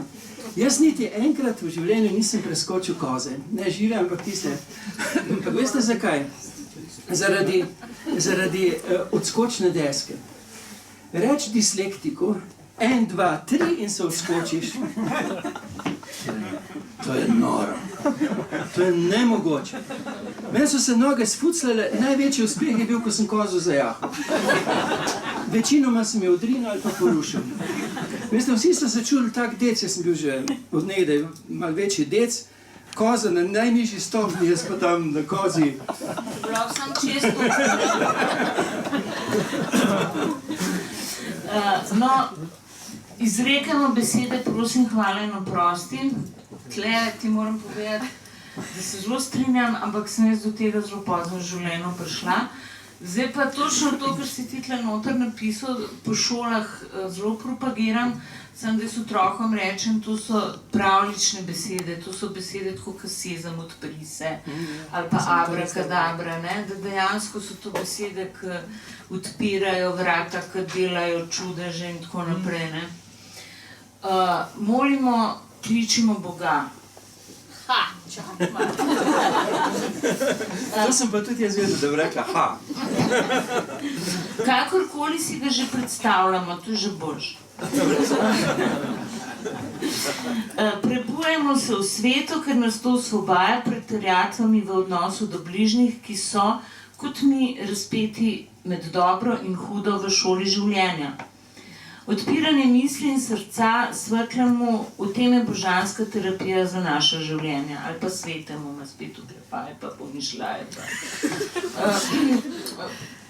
Jaz niti enkrat v življenju nisem preskočil koze. Ne žive, ampak tiste. Ampak veste zakaj? Zaradi odskočne deske. reči dislektiku, 1, 2, 3 in se odskočiš. To je noro. To je nemogoče. Meni so se noge sfucljale, največji uspeh je bil, ko sem kozo zajahal. Večinoma sem jo odrinil ali pa porušil. Veste, vsi so se čuli tak dec, jaz sem bil že od nekdaj malo večji dec, koza na najnižji stopnji, jaz pa tam na kozi. Prav sem često. No, izrekamo besede prosim, hvala in oprosti. Tle ti moram povedati, da se zelo strinjam, ampak sem jaz do tega zelo pozno v življenju prišla. Zdaj pa točno to, kar si ti tle noter napisal, po šolah zelo propagiram, sem da s otrokom rečem, to so pravlične besede, to so besede tako, kot sezam, odpri se, ali pa abrakadabra, ne? Da dejansko so to besede, ki odpirajo vrata, ki delajo čudeže in tako naprej. Ne? Molimo, kličimo Boga. Ha, čakaj malo. To sem pa tudi jaz vedel, da bi rekla ha. Kakorkoli si ga že predstavljamo, to je že bož. Prebujemo se v svetu, ker nas to osvobaja pred terjatvami v odnosu do bližnjih, ki so, kot mi, razpeti med dobro in hudo v šoli življenja. Odpiranje misli in srca svetlemu, v tem je božanska terapija za naša življenja, ali pa svetemu, ima spet uklepaje, pa pomišljaje.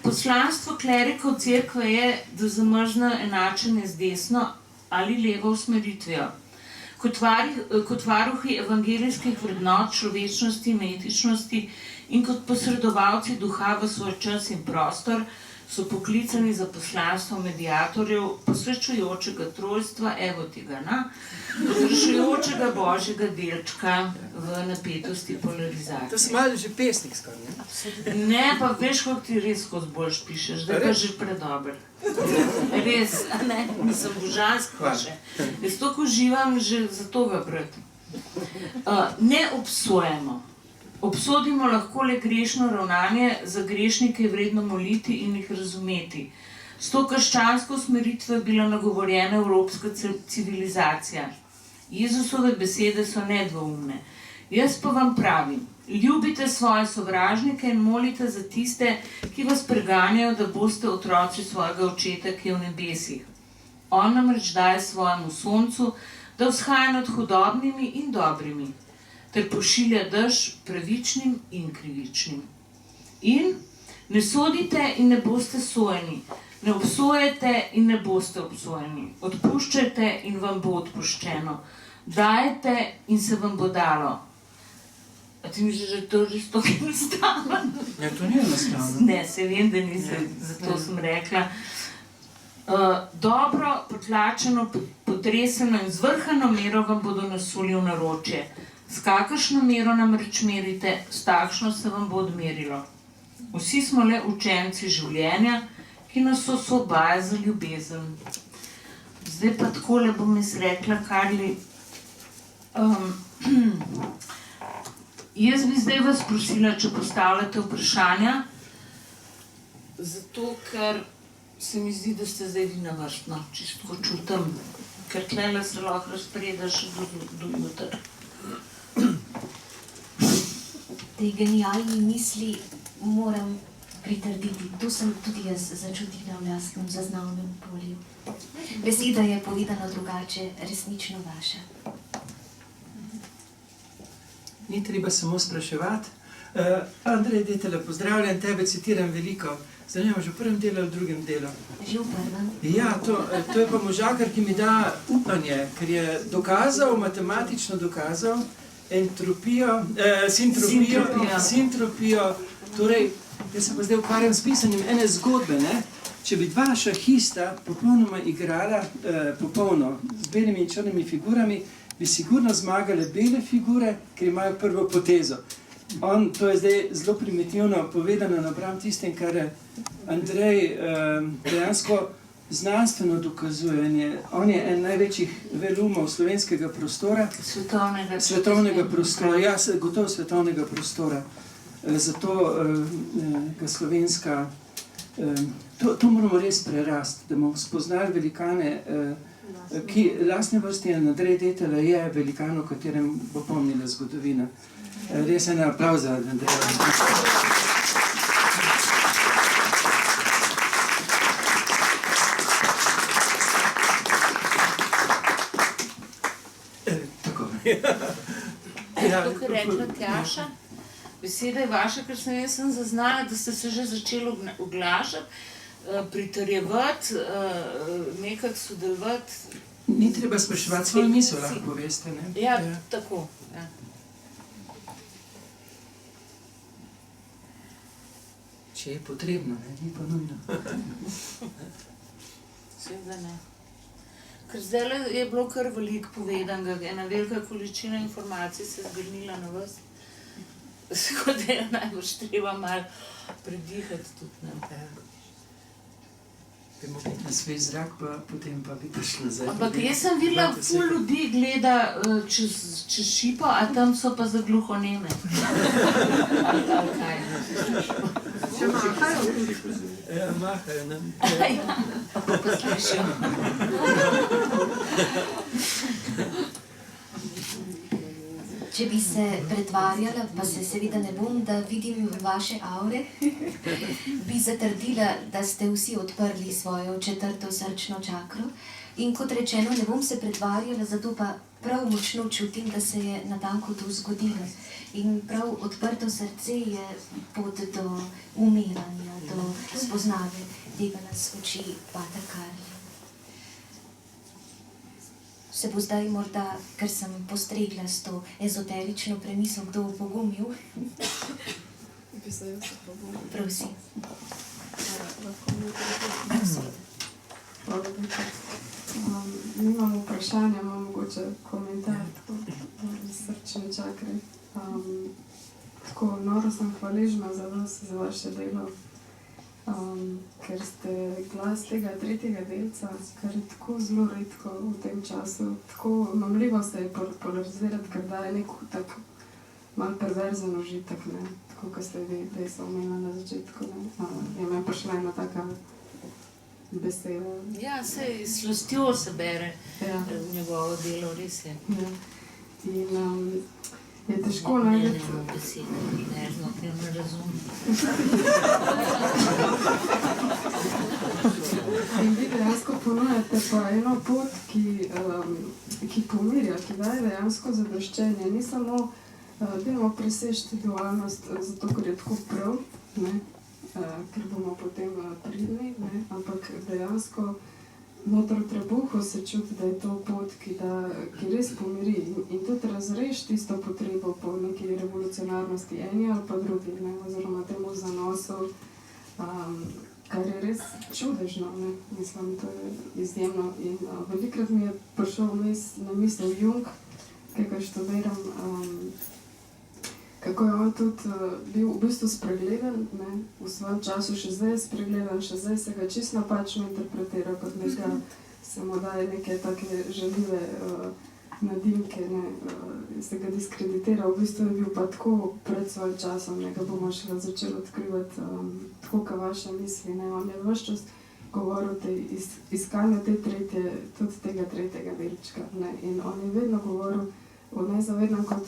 Poslanstvo klerikov cerkve je, da zamrzne enačenje z desno ali levo usmeritvijo. Kot varuhi evangelijskih vrednot, človečnosti in etičnosti in kot posredovalci duha v svoj čas in prostor, so poklicani za poslanstvo mediatorjev, posvečujočega trojstva, evo tega, podržujočega božjega delčka v napetosti polarizacije. To si malo že pesnik skoraj, ne? Ne, pa veš, kako ti res skozi boljš pišeš, da je pa že predober. Res, ne, nisem božanska še. Jaz toliko uživam že za to ga brati. Ne obsojamo. Obsodimo lahko le grešno ravnanje, za grešnike je vredno moliti in jih razumeti. S to krščansko usmeritvijo je bila nagovorjena evropska civilizacija. Jezusove besede so nedvoumne. Jaz pa vam pravim, ljubite svoje sovražnike in molite za tiste, ki vas preganjajo, da boste otroci svojega očeta, ki je v nebesih. On namreč daje svojemu soncu, da vzhaja nad hudobnimi in dobrimi, ter pošilja dež pravičnim in krivičnim. In ne sodite in ne boste sojeni, ne obsojete in ne boste obsojeni, odpuščajte in vam bo odpuščeno, dajete in se vam bo dalo. A ti misliš, da je to res to, ki enostavno? Ja, to ni enostavno. Ne, se vem, da nisem, zato sem rekla. Dobro, potlačeno, potreseno in zvrhano mero vam bodo nasuli v naročje. S kakršno mero namreč merite, s takšno se vam bo odmerilo. Vsi smo le učenci življenja, ki nas osvobaja za ljubezen. Zdaj pa takole bom jaz rekla, Karli. Jaz bi zdaj vas prosila, če postavljate vprašanja, zato ker se mi zdi, da ste zdaj vi na vrstno, čisto čutim, ker tlele se lahko razpreda še do jutra. Tej genialni misli moram pritrditi. To sem tudi jaz začutila v lastnem zaznavnem polju. Beseda je povedana drugače, resnično vaša. Ni treba samo spraševati. Andrej, dejte, pozdravljam, tebe citiram veliko. Zdaj imamo že v prvem delu ali v drugem delu. Že v prvem. Ja, to je pa možakar, ki mi da upanje, ker je dokazal, matematično dokazal, sintropijo. Torej, jaz se pa zdaj ukvarjam s pisanjem ene zgodbe, ne? Če bi dva šahista popolnoma igrala, popolno, z belimi in črnimi figurami, bi sigurno zmagale bele figure, ker imajo prvo potezo. To je zdaj zelo primitivno povedano napram tistem, kar Andrej dejansko znanstveno dokazuje. On je en največjih velumov slovenskega prostora. Svetovnega prostora. Ja, gotovo svetovnega prostora. Zato ga slovenska To moramo res prerasti, da bomo spoznali velikane, ki lastne vrste Andrej Detela je velikan, o katerem bo pomnila zgodovina. Res en aplavz za Andreja. To, kar je rekla Tjaša, beseda je vaša, ker sem zaznala, da ste se že začeli oglašati, pritrjevati, nekako sodelovati. Ni treba spraševati, svojo misel lahko poveste, ne? Ja, tako. Ja. Če je potrebno, ne? Ni pa nujno. Seveda ne. Ker zdaj je bilo kar veliko povedanega, ena velika količina informacij se je zgrnila na vas. Tako da je najbolj treba malo predihati tudi. Bi mogli na svoj zrak, pa potem pa bi prišli nazaj. Ampak jaz sem videla, ful ljudi gleda čez šipo, a tam so pa za gluhoneme. Ali kaj? Še mahajo? Ja, mahajo nam. Pa slišim. Če bi se pretvarjala, pa se seveda ne bom, da vidim vaše aure, bi zatrdila, da ste vsi odprli svojo 4. srčno čakro. In kot rečeno, ne bom se pretvarjala, zato pa prav močno čutim, da se je natanko to zgodilo. In prav odprto srce je pot do umiranja, do spoznave tega nas uči pater Karl. Se bo zdaj morda, ker sem postregla s to ezoterično premisel, kdo opogumil? Bi se jaz opogumil. Prosim. Hvala lepa. Nimam vprašanja, imam mogoče komentar iz srčne čakre. Tako noro sem hvaležna za vas, za vaše delo, ker ste glas tega 3. delca, kar je tako zelo redko v tem času. Tako mamljivo se je polarizirati, ker daje nek tak malo perverzen užitek, ne? Tako, kot ste vi, da se omenila na začetku. Je me prišla ena taka beseda. Ja, sej slastjo se bere njegovo delo, res je. Ja. In je težko najti... Ne imam besede, nerezno, ker ne razumem. In vi dejansko ponujate pa eno pot, ki pomirja, ki daje dejansko zadoščenje. Ni samo, dajmo presežiti dualnost, zato ker je tako prav, ne? Ker bomo potem pridni, ne? Ampak dejansko noter v trebuhu se čuti, da je to pot, ki res pomiri in tudi razreši tisto potrebo po neki revolucionarnosti eni ali pa drugi, ne? Oziroma temu zanosu, kar je res čudežno, ne? Mislim, to je izjemno. In velikrat mi je prišel na misel Jung, ki ga študiram, kako je on tudi bil v bistvu spregledan, ne? V svojem času še zdaj je spregledan, še zdaj se ga čisto napačno interpretira, kot nekaj se mu daje neke take žaljive nadimke, ne? Se ga diskreditira, v bistvu je bil pa tako pred svojim časom, ne? Ga bomo še začeli odkrivati tako, kot vaše misli, ne? On je ves čas govoril o iskanju tudi tega 3. delčka, ne? In on je vedno govoril o nezavednem kot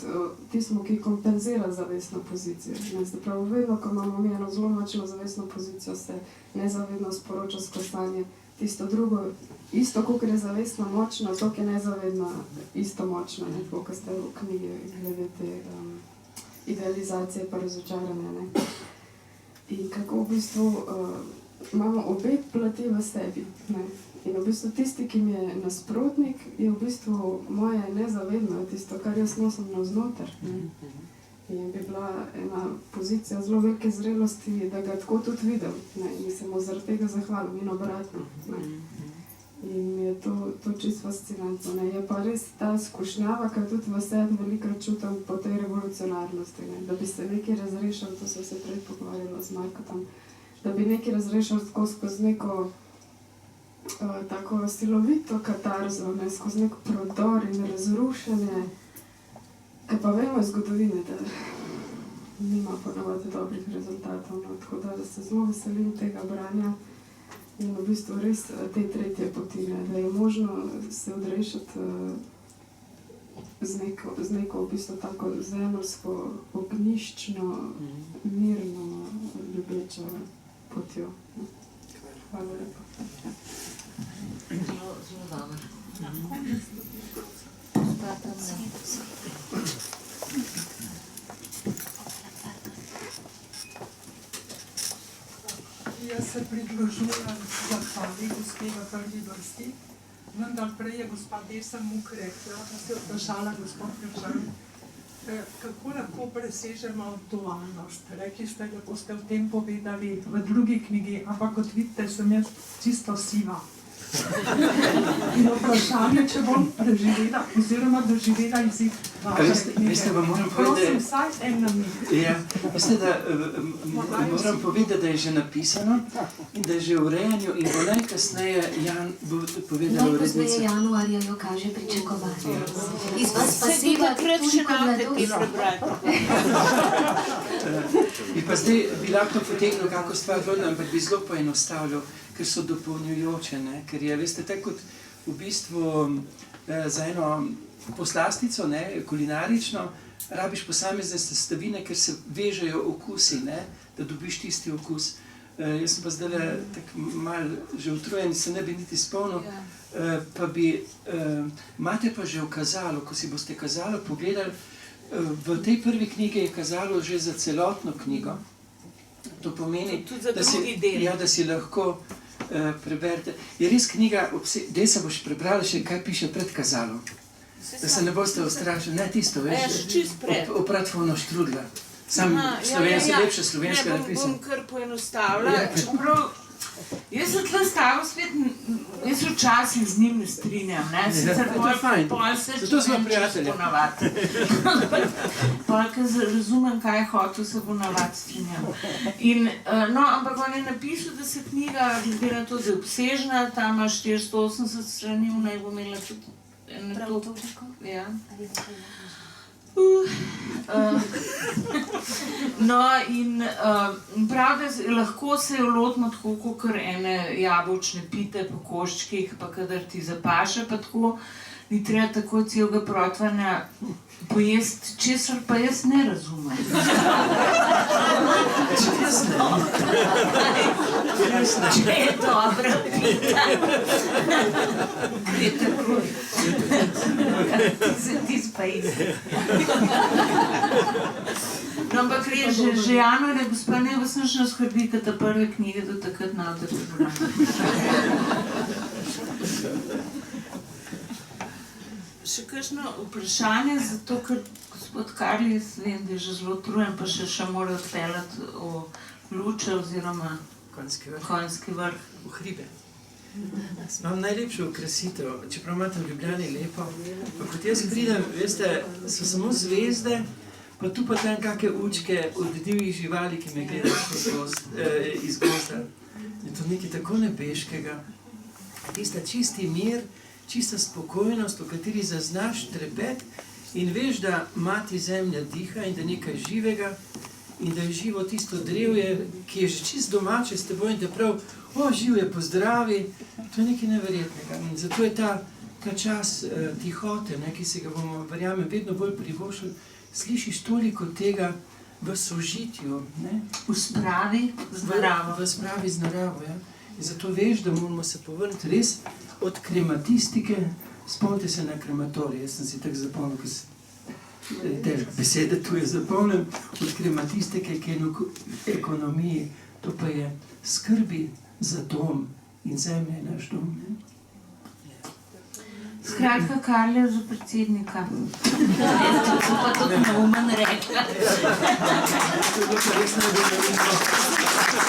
tistem, ki kompenzira zavestno pozicijo. Zapravo vedno, ko imamo mi eno zelo močno zavestno pozicijo, se nezavedno sporoča skozi stanje tisto drugo, isto, kot je zavestno močno, to, ki je nezavedno isto močno, ne? Tako, kot ste v knjigi glede te idealizacije pa razočaranja, ne? In kako v bistvu imamo obe plati v sebi, ne? In v bistvu tisti, ki mi je nasprotnik, je v bistvu moje nezavedno, tisto, kar jaz nosim navznoter, ne? In bi bila ena pozicija zelo velike zrelosti, da ga tako tudi videl, ne? In se mu zaradi tega zahvalim in obratno, ne? In mi je to čisto fascinantno, ne? Je pa res ta skušnjava, ki tudi v sebi velikrat čutim po tej revolucionarnosti, ne? Da bi se nekaj razrešil, to sem se prej pogovarjala z Markotom, da bi nekaj razrešil skozi neko tako silovito katarzo, ne, skozi nek prodor in razrušenje, ki pa vemo iz zgodovine, da nima ponovadi dobrih rezultatov. No. Tako da se zelo veselim tega branja in v bistvu res te tretje poti, ne, da je možno se odrešiti z neko v bistvu tako zemeljsko, ognjiščno, mirno, ljubečo potjo. Hvala lepa. Zelo dobro. Jaz se pridružujem zahvali gospe v prvi vrsti, vendar prej je gospa Desa Muk rekla, da se je vprašala gospod Prešan, kako lahko presežemo dualnost. Rekli ste, da boste o tem povedali v drugi knjigi, ampak kot vidite, sem jaz čisto siva. In vprašanje, če bom preživela oziroma doživela izid vaše knjige. Veste, vam moram povedati, Prosim, vsaj en namig. ja, veste, da moram povedati, da je že napisano in da je že v urejanju in bo najkasneje Jan bo povedal Najpozneje urednice. januarja jo kaže pričakovati. Iz vas pa Se tudi seva takrat še toliko nate te mladosti. prebrati. Bi pa zdaj bi lahko potegnil kako stvar ven, ampak bi zelo poenostavljal, ker so dopolnjujoče, ne? Ker je, veste, tako kot v bistvu za eno poslastico, ne, kulinarično, rabiš posamezne sestavine, ker se vežejo okusi, ne, da dobiš tisti okus. Jaz sem pa zdaj tako malo že utrujen, se ne bi niti spomnil, pa bi, imate pa že v kazalu, ko si boste kazalo pogledali, v tej prvi knjigi je kazalo že za celotno knjigo. To pomeni, Tudi za da si, drugi del. ja, da si lahko preberete. Je res knjiga, zdaj se boš prebrala še, kaj piše pred kazalom. Da se ne boste ustrašili, ne tisto, Ja, veš, čist pred. opratvono štrudla. Sam Aha, lepše slovenske ne, napisal. bom kar poenostavila. Ja. Čeprav, jaz se tle stavim spet, jaz se včasih z njim ne strinjam, ne? Sicer to je fajn. pol se Zato smo čutim prijatelji. čisto ponavadi. Pol, ko razumem, kaj je hotel, se ponavadi strinjam. In, no, ampak on je napisal, da se knjiga, glede na to, da je obsežna, tam ima 480 strani, naj bo imela tudi Prav eno toliko? Ja. Ali je to No, in prav, da lahko se jo lotimo tako, kot ene jabolčne pite po koščkih, pa kadar ti zapaše, pa tako, ni treba tako celega protvanja pojesti, česar pa jaz ne razumem. Če je dobra pita, je tako. Ti pa isti. No, ampak res, že januarja, gospa, ne vas nič ne skrbi, ker ta prve knjige do takrat ne održujem. Še kakšno vprašanje, zato ker gospod Karli, jaz vem, da je že zelo utrujen, pa še mora odpeljati v Luče oziroma Konjski vrh. V hribe. Imam najlepšo okrasitev, čeprav imate v Ljubljani lepo. Pa kot jaz pridem, veste, so samo zvezde, pa tu pa tam kakšne učke od divjih živali, ki me gledajo iz gozda. Je to nekaj tako nebeškega. Tista čisti mir, čista spokojnost, v kateri zaznaš trepet in veš, da mati zemlja diha in da je nekaj živega in da je živo tisto drevje, ki je že čist domače s teboj in da prav, živ je, pozdravi, to je nekaj neverjetnega. In zato je ta čas tihote, ne, ki se ga bomo, verjamem, vedno bolj privoščili, slišiš toliko tega v sožitju, ne? V spravi z naravo. V spravi z naravo, ja. In zato veš, da moramo se povrniti res od krematistike, spomnite se na krematorij, jaz sem si tako zapomnil, ker težko besede tu je zapomnim, od krematistike k ekonomiji, to pa je skrbi za dom in zemlja je naš dom. Ne? Skratka, Karlja za predsednika. To so pa tudi neumen rekla. To je bilo pa res nedovoljno.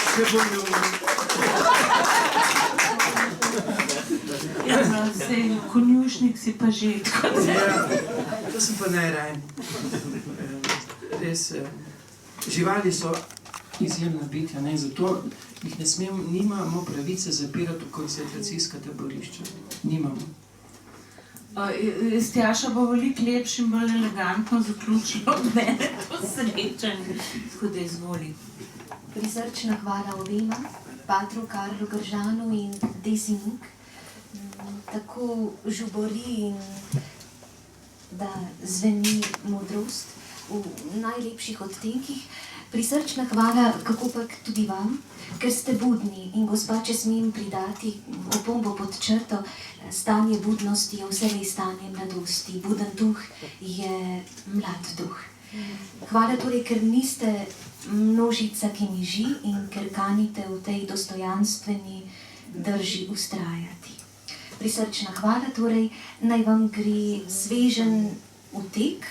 Še bolj neumno. Sej, konjušnik si pa že. Ja, to sem pa najraje. Res, živali so izjemna bitja, ne? Zato jih nimamo pravice zapirati v koncentracijska taborišča. Nimamo. Stjaša bo veliko lepše in bolj elegantno zaključila od mene to srečanje. Tako da izvoli. Prisrčna hvala obema, patru Karlu Gržanu in Desi Muk. Tako žubori in da zveni modrost v najlepših odtenkih. Prisrčna hvala, kako pa tudi vam, ker ste budni in gospa, če smem pridati opombo pod črto, stanje budnosti je vselej stanje mladosti. Buden duh je mlad duh. Hvala torej, ker niste množica, ki miži in ker kanite v tej dostojanstveni drži ustrajati. Prisrčna hvala torej, naj vam gre svežen utek,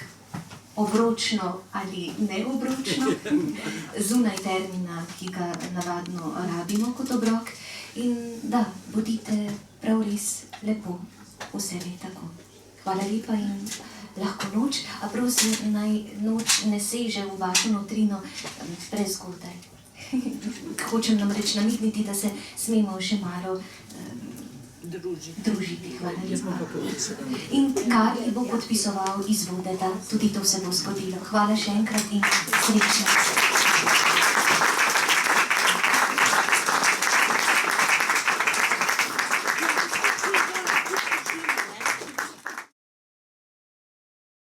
obročno ali neobročno, zunaj termina, ki ga navadno rabimo kot obrok. In da, bodite prav res lepo, vselej tako. Hvala lepa in lahko noč, a prosim, naj noč ne seže v vašo notrino prezgodaj. Hočem namreč namigniti, da se smemo še malo družiti. Hvala lepa. In Karli bo podpisoval izvode, da tudi to se bo zgodilo. Hvala še enkrat in srečno.